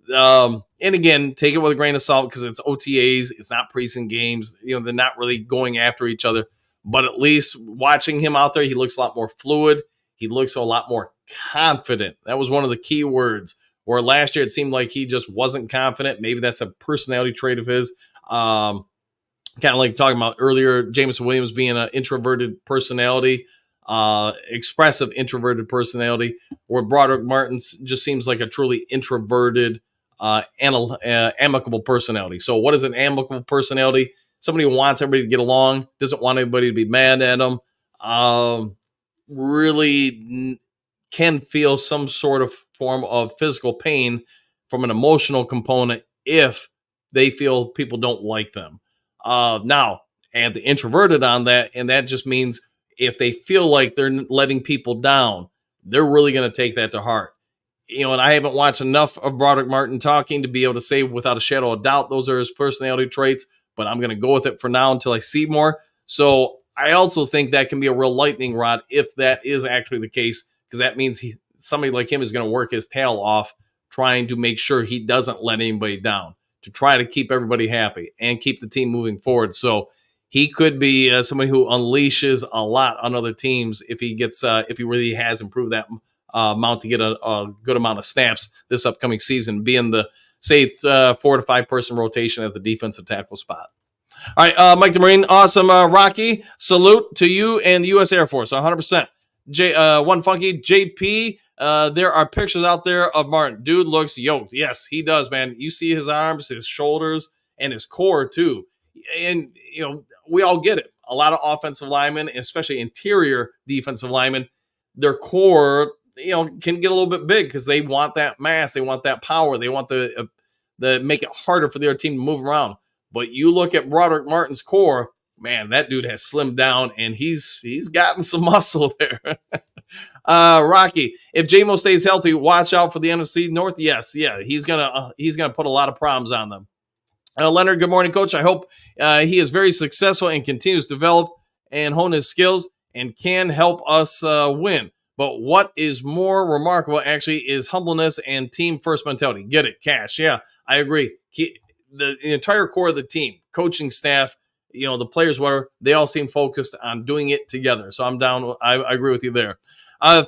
Speaker 1: And again, take it with a grain of salt because it's OTAs. It's not preseason games. They're not really going after each other. But at least watching him out there, he looks a lot more fluid. He looks a lot more confident. That was one of the key words. Where last year it seemed like he just wasn't confident. Maybe that's a personality trait of his. Kind of like talking about earlier, Jameson Williams being an introverted personality. Expressive introverted personality, where Brodric Martin just seems like a truly introverted, amicable personality. So what is an amicable personality? Somebody who wants everybody to get along, doesn't want anybody to be mad at them, really can feel some sort of form of physical pain from an emotional component if they feel people don't like them. Now, add the introverted on that, and that just means if they feel like they're letting people down, they're really going to take that to heart. And I haven't watched enough of Brodric Martin talking to be able to say without a shadow of doubt those are his personality traits, but I'm going to go with it for now until I see more. So I also think that can be a real lightning rod if that is actually the case, because that means somebody like him is going to work his tail off trying to make sure he doesn't let anybody down, to try to keep everybody happy and keep the team moving forward. So he could be somebody who unleashes a lot on other teams if he really has improved that amount to get a good amount of snaps this upcoming season, being the, say, 4 to 5 person rotation at the defensive tackle spot. All right, Mike the Marine, awesome. Rocky, salute to you and the U.S. Air Force, 100%. One Funky, JP, there are pictures out there of Martin. Dude looks yoked. Yes, he does, man. You see his arms, his shoulders, and his core, too. And, we all get it. A lot of offensive linemen, especially interior defensive linemen, their core, can get a little bit big because they want that mass. They want that power. They want the make it harder for their team to move around. But you look at Brodric Martin's core, man, that dude has slimmed down and he's gotten some muscle there. Rocky, if Jamo stays healthy, watch out for the NFC North. Yes, yeah, he's gonna put a lot of problems on them. Leonard, good morning, Coach. I hope he is very successful and continues to develop and hone his skills and can help us win. But what is more remarkable, actually, is humbleness and team first mentality. Get it, Cash? Yeah, I agree. The entire core of the team, coaching staff, the players, whatever, they all seem focused on doing it together. So I'm down. I agree with you there.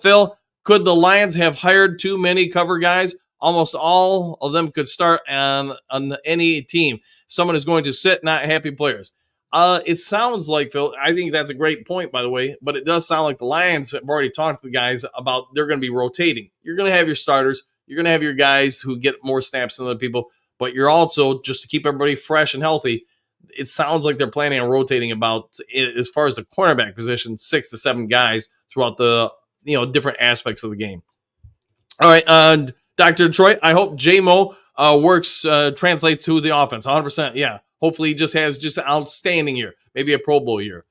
Speaker 1: Phil, could the Lions have hired too many cover guys? Almost all of them could start on any team. Someone is going to sit, not happy players. It sounds like, Phil, I think that's a great point, by the way, but it does sound like the Lions have already talked to the guys about they're going to be rotating. You're going to have your starters. You're going to have your guys who get more snaps than other people, but you're also, just to keep everybody fresh and healthy, it sounds like they're planning on rotating about, as far as the cornerback position, 6 to 7 guys throughout the different aspects of the game. All right, Dr. Detroit, I hope Jamo translates to the offense. 100%. Yeah. Hopefully he just has an outstanding year. Maybe a Pro Bowl year.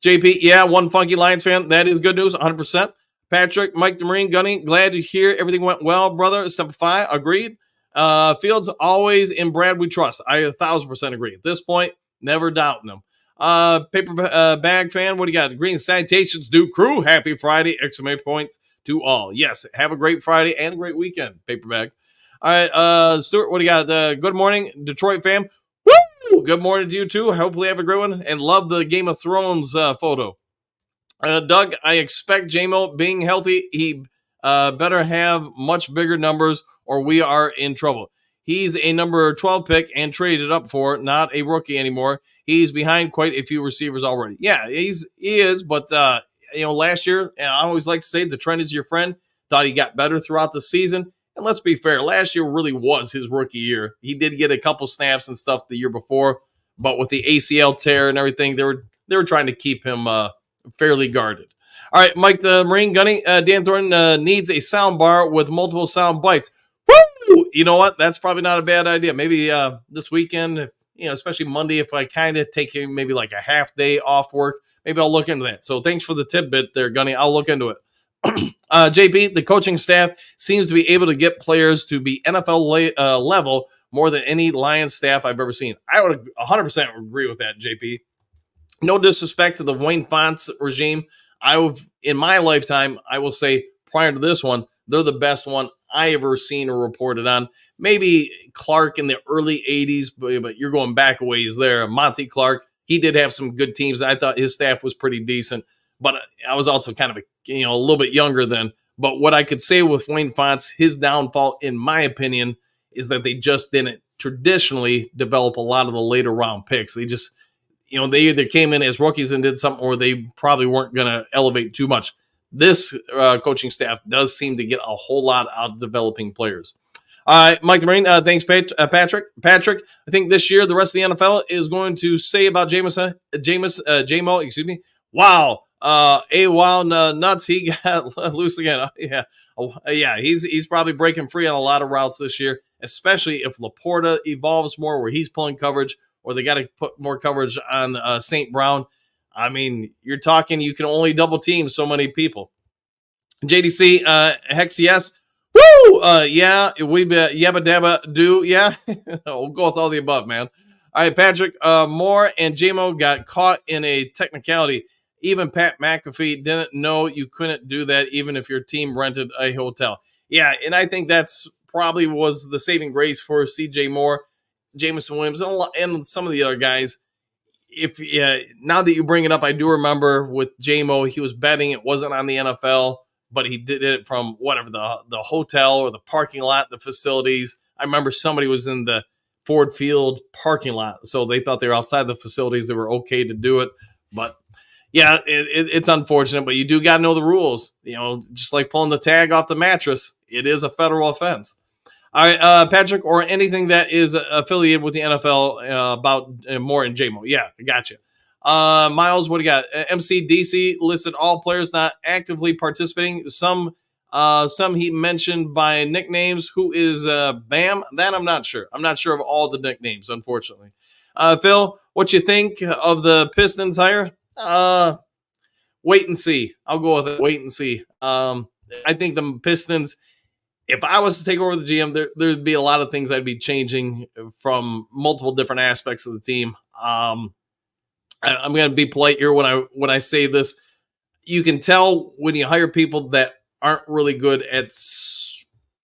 Speaker 1: JP, yeah, one funky Lions fan. That is good news. 100%. Patrick, Mike the Marine, Gunny, glad to hear everything went well, brother. Simplify, agreed. Fields, always in Brad we trust. I 1,000% agree. At this point, never doubting them. Paper bag fan, what do you got? Green salutations, do crew. Happy Friday! Exclamation points to all. Yes, have a great Friday and a great weekend, paper bag. All right, Stuart, what do you got? Good morning, Detroit fam. Woo! Good morning to you too. Hopefully, have a great one and love the Game of Thrones photo. Doug, I expect Jamo being healthy. He better have much bigger numbers, or we are in trouble. He's a number 12 pick and traded up for, not a rookie anymore. He's behind quite a few receivers already. Yeah, he is, but last year, and I always like to say the trend is your friend. Thought he got better throughout the season. And let's be fair, last year really was his rookie year. He did get a couple snaps and stuff the year before, but with the ACL tear and everything, they were trying to keep him fairly guarded. All right, Mike the Marine Gunny, Dan Thornton needs a sound bar with multiple sound bites. Woo! You know what? That's probably not a bad idea. Maybe this weekend, especially Monday, if I kind of take maybe like a half day off work, maybe I'll look into that. So thanks for the tidbit there, Gunny. I'll look into it. JP, the coaching staff seems to be able to get players to be NFL level more than any Lions staff I've ever seen. I would 100% agree with that, JP. No disrespect to the Wayne Fonts regime. In my lifetime, I will say prior to this one, they're the best one I ever seen or reported on. Maybe Clark in the early 80s, but you're going back a ways there. Monty Clark, he did have some good teams. I thought his staff was pretty decent, but I was also kind of a little bit younger then. But what I could say with Wayne Fonts, his downfall, in my opinion, is that they just didn't traditionally develop a lot of the later round picks. They just, they either came in as rookies and did something, or they probably weren't going to elevate too much. This coaching staff does seem to get a whole lot out of developing players. Mike the Marine, thanks, Patrick. Patrick, I think this year the rest of the NFL is going to say about Jamo, excuse me. Wow. Nuts, he got loose again. Yeah, he's probably breaking free on a lot of routes this year, especially if Laporta evolves more, where he's pulling coverage, or they got to put more coverage on St. Brown. I mean, you're talking you can only double team so many people. JDC, Hex, yes. Woo! Yeah, we yabba dabba do. Yeah, we'll go with all the above, man. All right, Patrick, Moore and Jamo got caught in a technicality. Even Pat McAfee didn't know you couldn't do that, even if your team rented a hotel. Yeah, and I think that's probably was the saving grace for CJ Moore, Jameson Williams, and some of the other guys. Now that you bring it up, I do remember with Jamo, he was betting it wasn't on the NFL, but he did it from whatever, the hotel or the parking lot, the facilities. I remember somebody was in the Ford Field parking lot, so they thought they were outside the facilities. They were okay to do it, but yeah, it's unfortunate, but you do got to know the rules. Just like pulling the tag off the mattress, it is a federal offense. All right, Patrick, or anything that is affiliated with the NFL about Moore and Jamo. Yeah, I got you. Miles, what do you got? MCDC listed all players not actively participating. Some he mentioned by nicknames. Who is Bam? That I'm not sure. I'm not sure of all the nicknames, unfortunately. Phil, what you think of the Pistons hire? wait and see. I'll go with it. Wait and see. I think the Pistons, if I was to take over the GM, there'd be a lot of things I'd be changing from multiple different aspects of the team. I'm going to be polite here when I say this. You can tell when you hire people that aren't really good at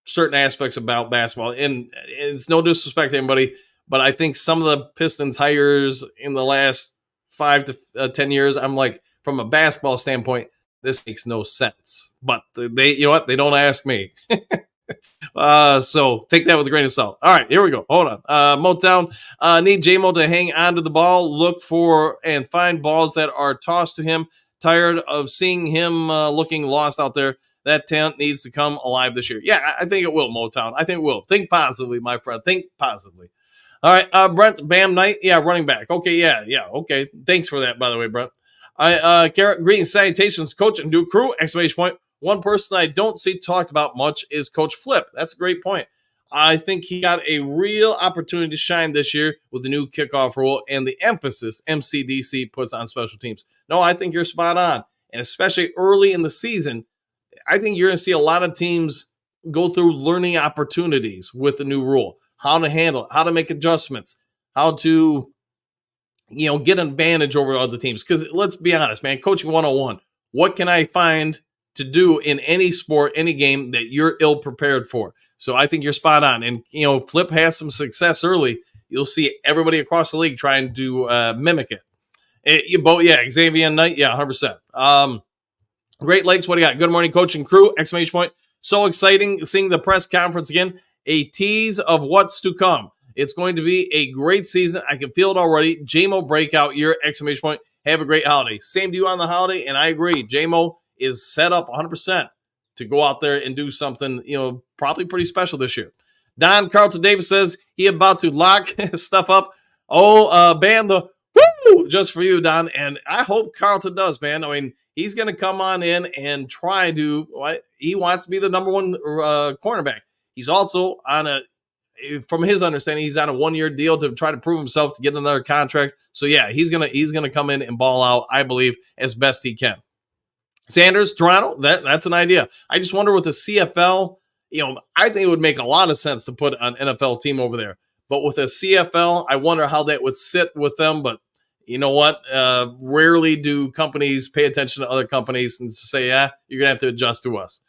Speaker 1: certain aspects about basketball, and it's no disrespect to anybody, but I think some of the Pistons hires in the last 5 to 10 years, I'm like, from a basketball standpoint, this makes no sense. But they, you know what? They don't ask me. So take that with a grain of salt. All right, here we go. Hold on. Motown, need Jamo to hang onto the ball, look for and find balls that are tossed to him. Tired of seeing him looking lost out there. That talent needs to come alive this year. Yeah, I think it will, Motown. I think it will. Think positively, my friend. Think positively. All right, Brent Bam Knight. Yeah, running back. Okay, yeah. Okay, thanks for that, by the way, Brent. Garrett, greetings, salutations, coach and do crew, exclamation point. One person I don't see talked about much is Coach Flip. That's a great point. I think he got a real opportunity to shine this year with the new kickoff rule and the emphasis MCDC puts on special teams. No, I think you're spot on. And especially early in the season, I think you're going to see a lot of teams go through learning opportunities with the new rule, how to handle it, how to make adjustments, how to, get an advantage over other teams. Because let's be honest, man, coaching 101, what can I find to do in any sport, any game that you're ill prepared for? So I think you're spot on. And, Flip has some success early. You'll see everybody across the league trying to mimic it. Xavier Knight, 100%. Great Lakes, what do you got? Good morning, coaching crew, exclamation point. So exciting seeing the press conference again. A tease of what's to come. It's going to be a great season. I can feel it already. Jamo breakout year, exclamation point. Have a great holiday. Same to you on the holiday, and I agree. Jamo is set up 100% to go out there and do something, probably pretty special this year. Don Carlton Davis says he about to lock stuff up. Ban the woo just for you, Don. And I hope Carlton does, man. I mean, he's going to come on in and try to, he wants to be the number one cornerback. He's also from his understanding, he's on a 1-year deal to try to prove himself to get another contract. So yeah, he's gonna come in and ball out, I believe, as best he can. Sanders, Toronto, that's an idea. I just wonder with the CFL, I think it would make a lot of sense to put an NFL team over there. But with a CFL, I wonder how that would sit with them. But you know what? Rarely do companies pay attention to other companies and say, you're going to have to adjust to us.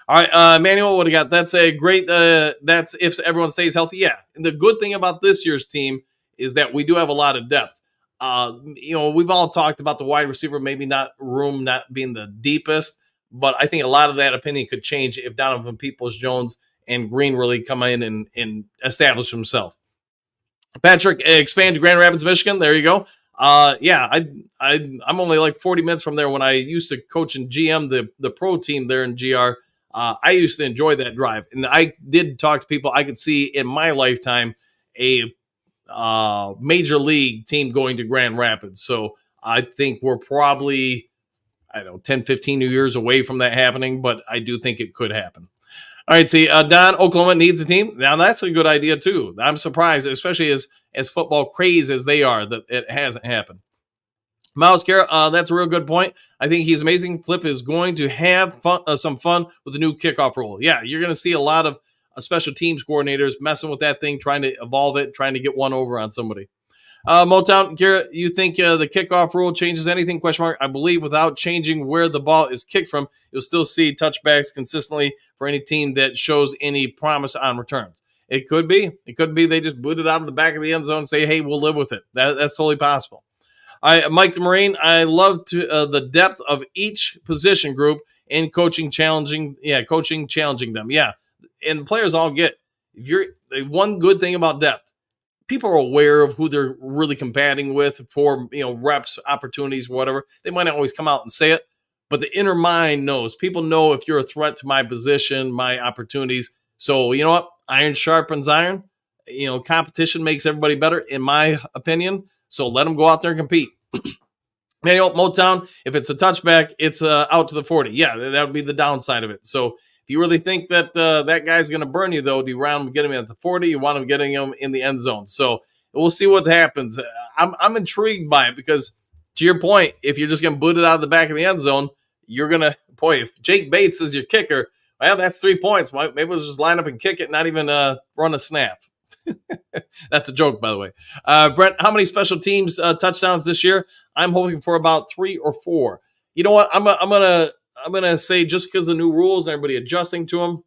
Speaker 1: All right, Manuel, what do you got? That's a great, that's if everyone stays healthy. Yeah. And the good thing about this year's team is that we do have a lot of depth. We've all talked about the wide receiver, maybe not being the deepest, but I think a lot of that opinion could change if Donovan Peoples-Jones and Green really come in and establish himself. Patrick, expand to Grand Rapids, Michigan. There you go. I'm only like 40 minutes from there. When I used to coach and GM the pro team there in GR, I used to enjoy that drive. And I did talk to people. I could see in my lifetime a major league team going to Grand Rapids. So I think we're probably, 10, 15 years away from that happening, but I do think it could happen. All right, see, Don, Oklahoma needs a team. Now, that's a good idea, too. I'm surprised, especially as football crazy as they are, that it hasn't happened. Miles Kara, that's a real good point. I think he's amazing. Flip is going to have some fun with the new kickoff rule. Yeah, you're going to see a lot of special teams coordinators messing with that thing, trying to evolve it, trying to get one over on somebody. Motown, Kara, you think the kickoff rule changes anything? Question mark. I believe without changing where the ball is kicked from, you'll still see touchbacks consistently for any team that shows any promise on returns. It could be. It could be they just boot it out of the back of the end zone and say, hey, we'll live with it. That's totally possible. Mike the Marine, I love the depth of each position group in coaching challenging them. Yeah, and the players all get. One good thing about depth, people are aware of who they're really combating with for reps, opportunities, whatever. They might not always come out and say it, but the inner mind knows. People know if you're a threat to my position, my opportunities. So you know what? Iron sharpens iron. Competition makes everybody better, in my opinion. So let them go out there and compete. Manuel, Motown, if it's a touchback, it's out to the 40. Yeah, that would be the downside of it. So if you really think that that guy's going to burn you, though, do you want him to get him at the 40? You want him getting him in the end zone. So we'll see what happens. I'm intrigued by it because to your point, if you're just going to boot it out of the back of the end zone, you're going to, boy, if Jake Bates is your kicker, well, that's 3 points. Maybe we'll just line up and kick it, not even run a snap. That's a joke, by the way. Brent, how many special teams touchdowns this year? I'm hoping for about 3 or 4. You know what? I'm gonna say, just because the new rules, everybody adjusting to them,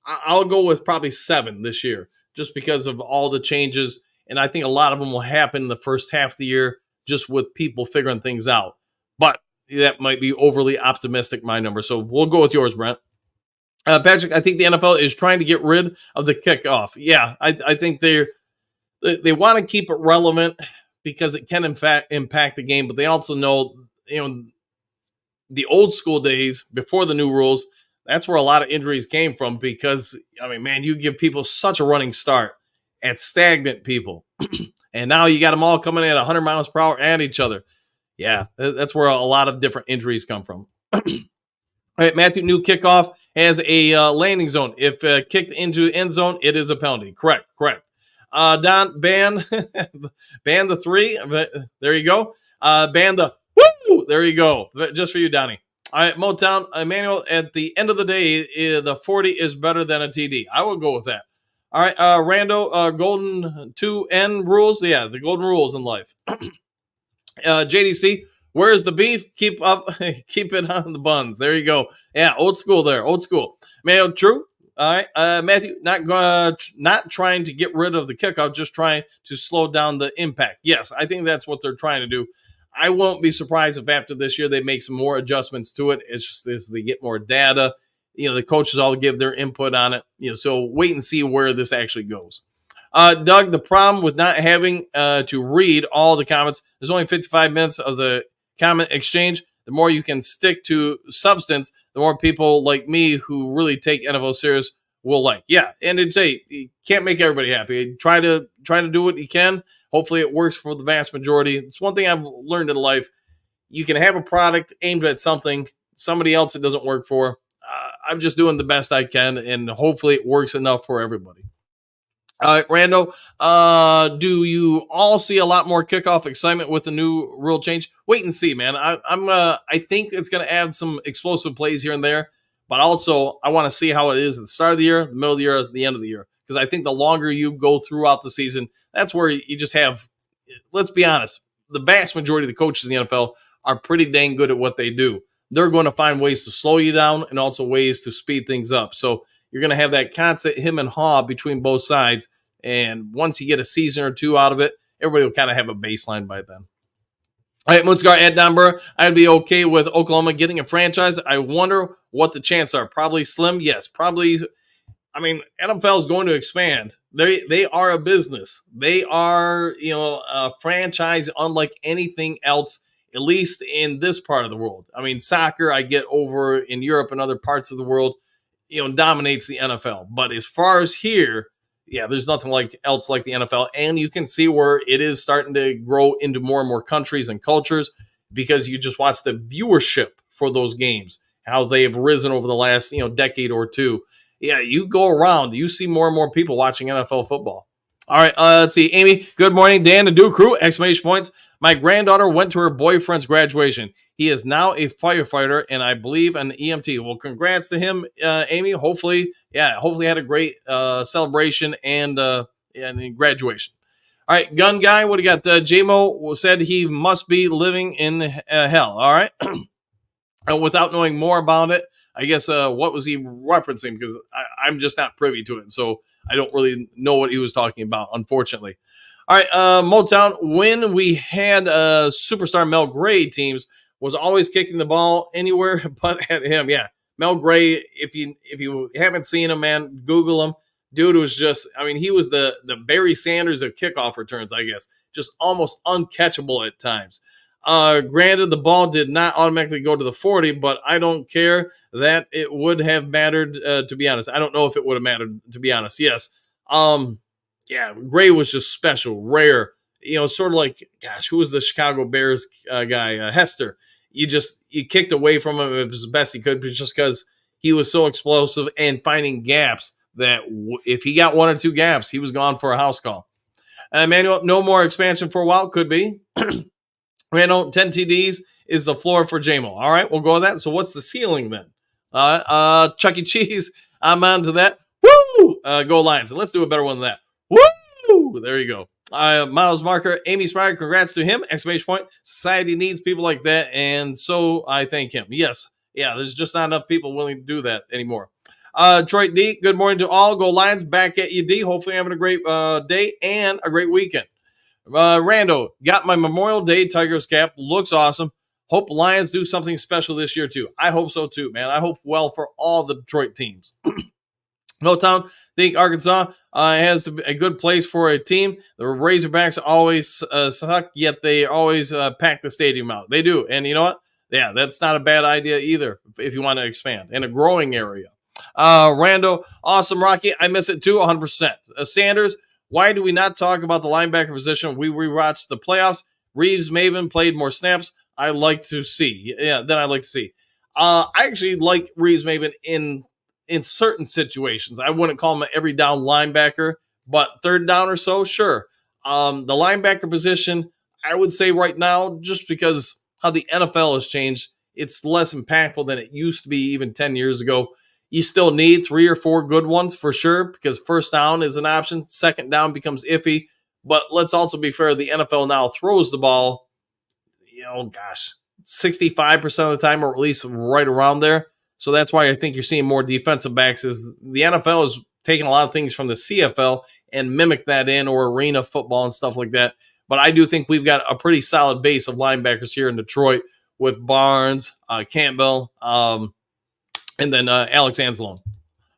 Speaker 1: I'll go with probably 7 this year, just because of all the changes. And I think a lot of them will happen in the first half of the year, just with people figuring things out. But that might be overly optimistic, my number. So we'll go with yours, Brent. Patrick, I think the NFL is trying to get rid of the kickoff. Yeah, I think they want to keep it relevant because it can, in fact, impact the game. But they also know, the old school days before the new rules, that's where a lot of injuries came from. Because, man, you give people such a running start at stagnant people. And now you got them all coming in at 100 miles per hour at each other. Yeah, that's where a lot of different injuries come from. All right, Matthew, new kickoff has a landing zone. If kicked into end zone, it is a penalty. Correct. Don, ban the 3. There you go. Ban the woo. There you go. Just for you, Donnie. All right, Motown, Emmanuel, at the end of the day, the 40 is better than a TD. I will go with that. All right, Rando, golden 2N rules. Yeah, the golden rules in life. JDC, where's the beef? Keep it on the buns. There you go. Yeah, old school there. Old school. Man, true. All right, Matthew, not trying to get rid of the kickoff, just trying to slow down the impact. Yes, I think that's what they're trying to do. I won't be surprised if after this year they make some more adjustments to it. It's just as they get more data, the coaches all give their input on it. So wait and see where this actually goes. Doug, the problem with not having to read all the comments, there's only 55 minutes of the comment exchange. The more you can stick to substance, the more people like me who really take NFL serious will like. Yeah, and it's you can't make everybody happy. Try to do what you can. Hopefully it works for the vast majority. It's one thing I've learned in life. You can have a product aimed at somebody else it doesn't work for. I'm just doing the best I can, and hopefully it works enough for everybody. All right, Rando, do you all see a lot more kickoff excitement with the new rule change? Wait and see, man. I think it's going to add some explosive plays here and there, but also I want to see how it is at the start of the year, the middle of the year, the end of the year, because I think the longer you go throughout the season, that's where you just have, let's be honest, the vast majority of the coaches in the NFL are pretty dang good at what they do. They're going to find ways to slow you down and also ways to speed things up. So you're going to have that constant him and haw between both sides. And once you get a season or two out of it, everybody will kind of have a baseline by then. All right, Moonscar, Ed Domber, I'd be okay with Oklahoma getting a franchise. I wonder what the chances are. Probably slim. Yes, probably. NFL is going to expand. They are a business. They are, a franchise unlike anything else, at least in this part of the world. Soccer, I get over in Europe and other parts of the world, dominates the NFL. But as far as here, yeah, there's nothing else like the NFL. And you can see where it is starting to grow into more and more countries and cultures because you just watch the viewership for those games, how they have risen over the last, decade or two. Yeah, you go around, you see more and more people watching NFL football. All right, let's see. Amy, good morning. Dan and Duke crew, exclamation points. My granddaughter went to her boyfriend's graduation. He is now a firefighter and I believe an EMT. Well, congrats to him, Amy. Hopefully had a great celebration and graduation. All right, gun guy, what do you got? Jamo said he must be living in hell. All right. Without knowing more about it, I guess what was he referencing? Because I'm just not privy to it. So I don't really know what he was talking about, unfortunately. All right, Motown, when we had superstar Mel Gray teams, was always kicking the ball anywhere but at him. Yeah, Mel Gray, if you haven't seen him, man, Google him. Dude was just, he was the Barry Sanders of kickoff returns, I guess. Just almost uncatchable at times. Granted, the ball did not automatically go to the 40, but I don't care that it would have mattered, to be honest. I don't know if it would have mattered, to be honest. Yes. Yeah, Gray was just special, rare. Sort of like, gosh, who was the Chicago Bears guy? Hester. You kicked away from him as best he could, just because he was so explosive and finding gaps that if he got 1 or 2 gaps, he was gone for a house call. Emmanuel, no more expansion for a while. Could be. Randall, 10 TDs is the floor for Jamo. All right, we'll go with that. So what's the ceiling then? Chuck E. Cheese, I'm on to that. Woo! Go Lions. And let's do a better one than that. Woo! There you go. Miles Marker, Amy Spryer, congrats to him. Exclamation point. Society needs people like that, and so I thank him. Yes. Yeah, there's just not enough people willing to do that anymore. Detroit D, good morning to all. Go Lions. Back at you, D. Hopefully having a great day and a great weekend. Rando, got my Memorial Day Tigers cap. Looks awesome. Hope Lions do something special this year, too. I hope so, too, man. I hope well for all the Detroit teams. Motown, think Arkansas has a good place for a team. The Razorbacks always suck, yet they always pack the stadium out. They do. And you know what? Yeah, that's not a bad idea either if you want to expand in a growing area. Rando, awesome, Rocky. I miss it too, 100%. Sanders, why do we not talk about the linebacker position? We rewatched the playoffs. Reeves Maven played more snaps. I like to see. Yeah, then I like to see. I actually like Reeves Maven in certain situations. I wouldn't call him an every down linebacker, but third down or so, sure. The linebacker position, I would say right now, just because how the NFL has changed, it's less impactful than it used to be even 10 years ago. You still need 3 or 4 good ones for sure, because first down is an option. Second down becomes iffy. But let's also be fair, the NFL now throws the ball, 65% of the time, or at least right around there. So that's why I think you're seeing more defensive backs, is the NFL is taking a lot of things from the CFL and mimic that in, or arena football and stuff like that. But I do think we've got a pretty solid base of linebackers here in Detroit with Barnes, Campbell, and then Alex Anzalone.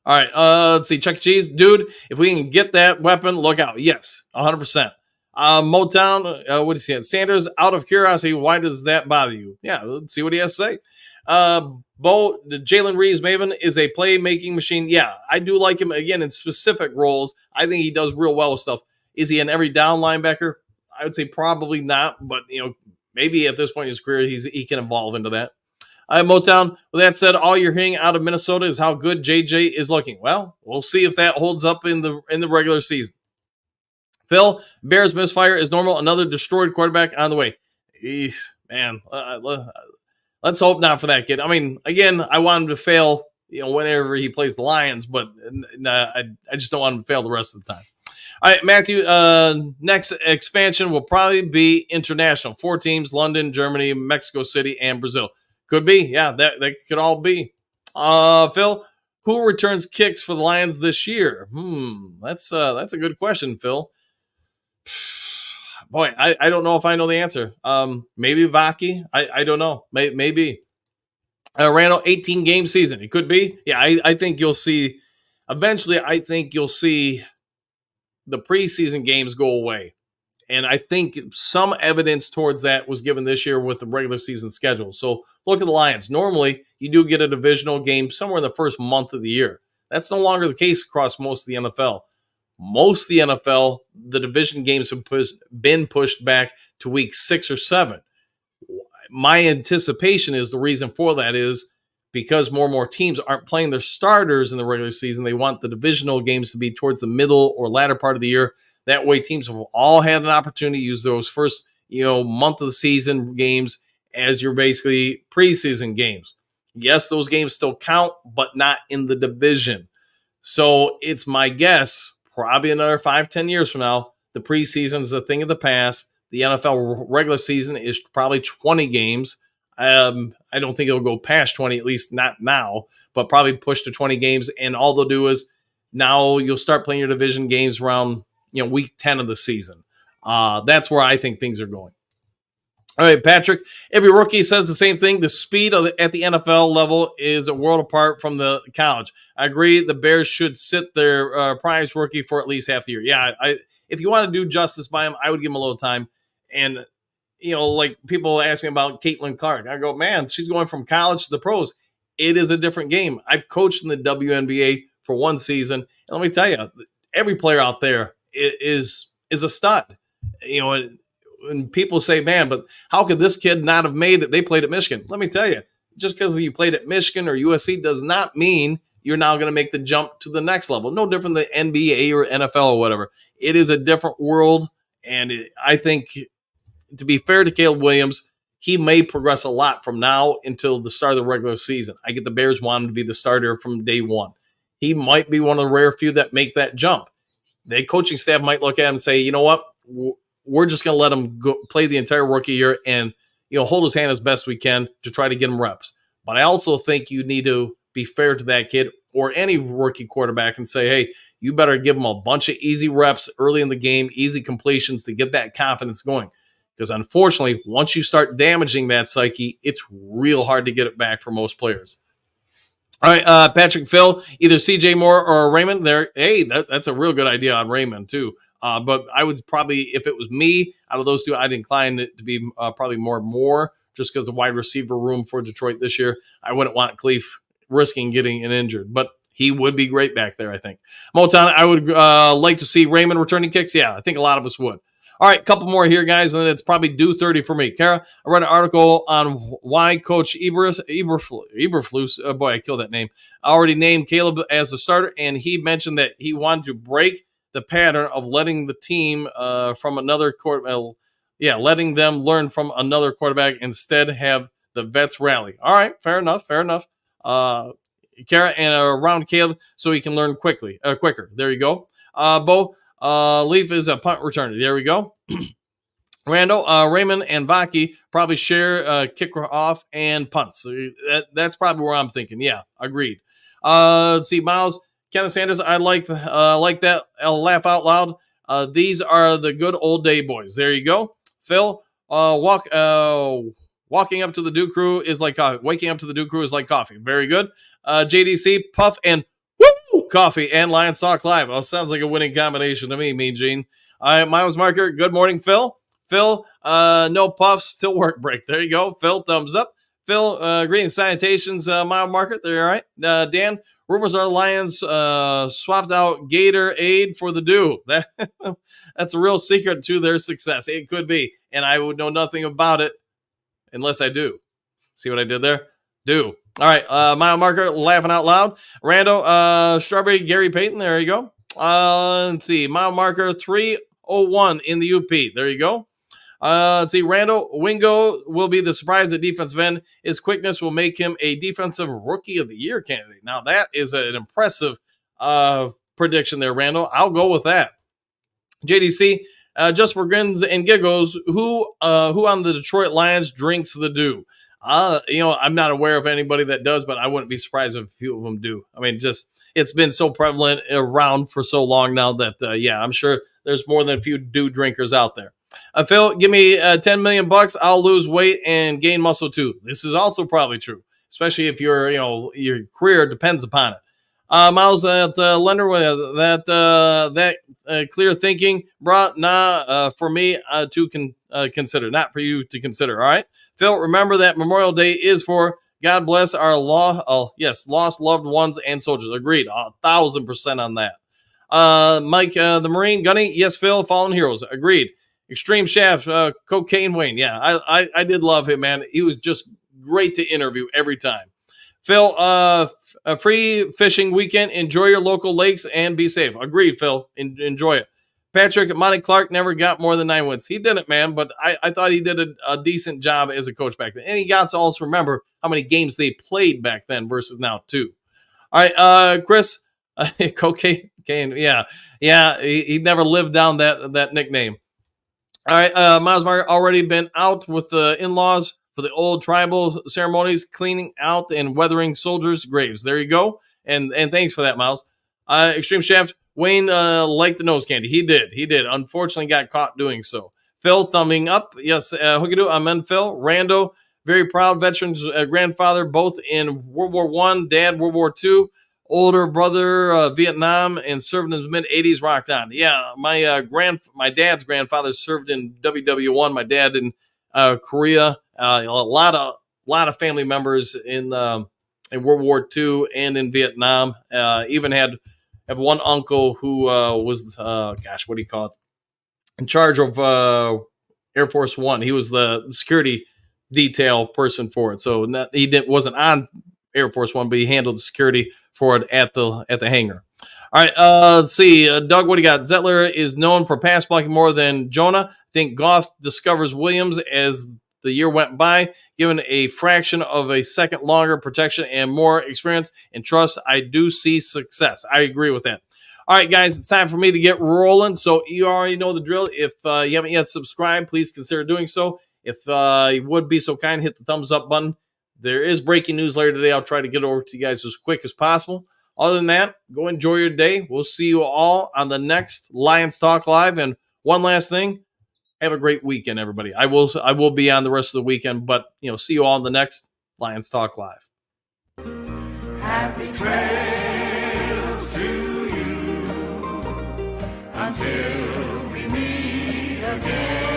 Speaker 1: All right, let's see. Chuck E. Cheese. Dude, if we can get that weapon, look out. Yes, 100%. Motown, what do you see? Sanders, out of curiosity, why does that bother you? Yeah, let's see what he has to say. The Jalen Reeves Maven is a playmaking machine. Yeah, I do like him, again, in specific roles. I think he does real well with stuff. Is he an every down linebacker? I would say probably not, but, maybe at this point in his career, he can evolve into that. Motown, with that said, all you're hearing out of Minnesota is how good JJ is looking. Well, we'll see if that holds up in the regular season. Phil, Bears misfire is normal. Another destroyed quarterback on the way. Eesh, man, let's hope not for that kid. I mean, again, I want him to fail, whenever he plays the Lions, but I just don't want him to fail the rest of the time. All right, Matthew, next expansion will probably be international. 4 teams, London, Germany, Mexico City, and Brazil. Could be. Yeah, that could all be. Phil, who returns kicks for the Lions this year? That's a good question, Phil. Boy, I don't know if I know the answer. Maybe Vaki. I don't know. Maybe. Randall, 18-game season. It could be. Yeah, I think you'll see. Eventually, I think you'll see the preseason games go away. And I think some evidence towards that was given this year with the regular season schedule. So look at the Lions. Normally, you do get a divisional game somewhere in the first month of the year. That's no longer the case across most of the NFL. Most of the NFL, the division games have been pushed back to week 6 or 7. My anticipation is the reason for that is because more and more teams aren't playing their starters in the regular season. They want the divisional games to be towards the middle or latter part of the year. That way, teams have all had an opportunity to use those first, month of the season games as your basically preseason games. Yes, those games still count, but not in the division. So it's my guess, probably another 5-10 years from now, the preseason is a thing of the past. The NFL regular season is probably 20 games. I don't think it'll go past 20, at least not now, but probably push to 20 games. And all they'll do is now you'll start playing your division games around week 10 of the season. That's where I think things are going. All right, Patrick, every rookie says the same thing. The speed at the NFL level is a world apart from the college. I agree the Bears should sit their prize rookie for at least half the year. Yeah, if you want to do justice by him, I would give him a little time. And, like people ask me about Caitlin Clark. I go, man, she's going from college to the pros. It is a different game. I've coached in the WNBA for one season. And let me tell you, every player out there is a stud, and people say, man, but how could this kid not have made it? They played at Michigan. Let me tell you, just because you played at Michigan or USC does not mean you're now going to make the jump to the next level. No different than NBA or NFL or whatever. It is a different world. And I think to be fair to Caleb Williams, he may progress a lot from now until the start of the regular season. I get the Bears want him to be the starter from day one. He might be one of the rare few that make that jump. The coaching staff might look at him and say, you know what, we're just going to let him go play the entire rookie year and hold his hand as best we can to try to get him reps. But I also think you need to be fair to that kid or any rookie quarterback and say, hey, you better give him a bunch of easy reps early in the game, easy completions to get that confidence going. Because unfortunately, once you start damaging that psyche, it's real hard to get it back for most players. All right, Patrick, Phil, either CJ Moore or Raymond there. Hey, that's a real good idea on Raymond too. But I would probably, if it was me, out of those two, I'd incline it to be probably more just because the wide receiver room for Detroit this year. I wouldn't want Cleef risking getting an injured, but he would be great back there, I think. Motown, I would like to see Raymond returning kicks. Yeah, I think a lot of us would. All right, a couple more here, guys, and then it's probably due 30 for me. Kara, I read an article on why Coach Eberflus, boy, I killed that name, already named Caleb as the starter, and he mentioned that he wanted to break the pattern of letting the team from another letting them learn from another quarterback, instead have the vets rally. All right, fair enough. Kara, and around Caleb so he can learn quicker. There you go. Bo, Leaf is a punt returner. There we go. Randall, Raymond, and Vaki probably share kickoff and punts. So that's probably where I'm thinking. Yeah, agreed. Let's see, Miles, Kenneth Sanders. I like that. I'll laugh out loud. These are the good old day boys. There you go. Phil, waking up to the Duke Crew is like coffee. Waking up to the Duke Crew is like coffee. Very good. JDC, Puff, and woo, coffee and Lions Talk Live. Oh, sounds like a winning combination to me, Mean Gene. Miles Marker, good morning, Phil. Phil, no puffs, still work break. There you go. Phil, thumbs up. Phil, greetings, salutations, Miles Marker. There, all right. Dan, rumors are the Lions swapped out Gator Aid for the Dew. That's a real secret to their success. It could be, and I would know nothing about it unless I do. See what I did there? Do. All right, Mile Marker, laughing out loud. Rando, Strawberry, Gary Payton, there you go. Let's see, Mile Marker, 301 in the UP. There you go. Let's see, Randall, Wingo will be the surprise at defensive end. His quickness will make him a defensive rookie of the year candidate. Now, that is an impressive prediction there, Randall. I'll go with that. JDC, just for grins and giggles, who on the Detroit Lions drinks the Dew? I'm not aware of anybody that does, but I wouldn't be surprised if a few of them do. I mean, it's been so prevalent around for so long now that, I'm sure there's more than a few Dew drinkers out there. Phil, give me $10 million. I'll lose weight and gain muscle too. This is also probably true, especially if your career depends upon it. Miles, lender, that clear thinking, brought for me to consider, not for you to consider. All right, Phil, remember that Memorial Day is for God bless our lost loved ones and soldiers. Agreed, 1,000% on that. Mike, the Marine, Gunny, yes, Phil, fallen heroes. Agreed. Extreme Shaft, Cocaine Wayne. Yeah, I did love him, man. He was just great to interview every time. Phil, a free fishing weekend. Enjoy your local lakes and be safe. Agreed, Phil. Enjoy it. Patrick, Monty Clark never got more than 9 wins. He didn't, man, but I thought he did a decent job as a coach back then. And he got to also remember how many games they played back then versus now, too. All right, Chris, Cocaine, yeah, he never lived down that nickname. All right, Miles Marker already been out with the in-laws for the old tribal ceremonies, cleaning out and weathering soldiers' graves. There you go. And thanks for that, Miles. Extreme Shaft, Wayne liked the nose candy. He did. Unfortunately, got caught doing so. Phil, thumbing up. Yes, Hookadoo, amen, Phil. Rando, very proud veteran's grandfather, both in World War I, dad, World War II. Older brother, Vietnam, and served in the mid-'80s, rocked on. Yeah, my dad's grandfather served in WW1. My dad in Korea. A lot of family members in World War II and in Vietnam. Even have one uncle who was what do you call it? In charge of Air Force One. He was the security detail person for it. So wasn't on Air Force One, but he handled the security for it at the hangar. All right, let's see. Doug, what do you got? Zettler is known for pass blocking more than Jonah. think Goff discovers Williams as the year went by, given a fraction of a second longer protection and more experience and trust. I do see success. I agree with that. All right, guys, it's time for me to get rolling. So you already know the drill. If you haven't yet subscribed, please consider doing so. If you would be so kind, hit the thumbs up button. There is breaking news later today. I'll try to get over to you guys as quick as possible. Other than that, go enjoy your day. We'll see you all on the next Lions Talk Live. And one last thing, have a great weekend, everybody. I will be on the rest of the weekend, but see you all on the next Lions Talk Live.
Speaker 2: Happy trails to you until we meet again.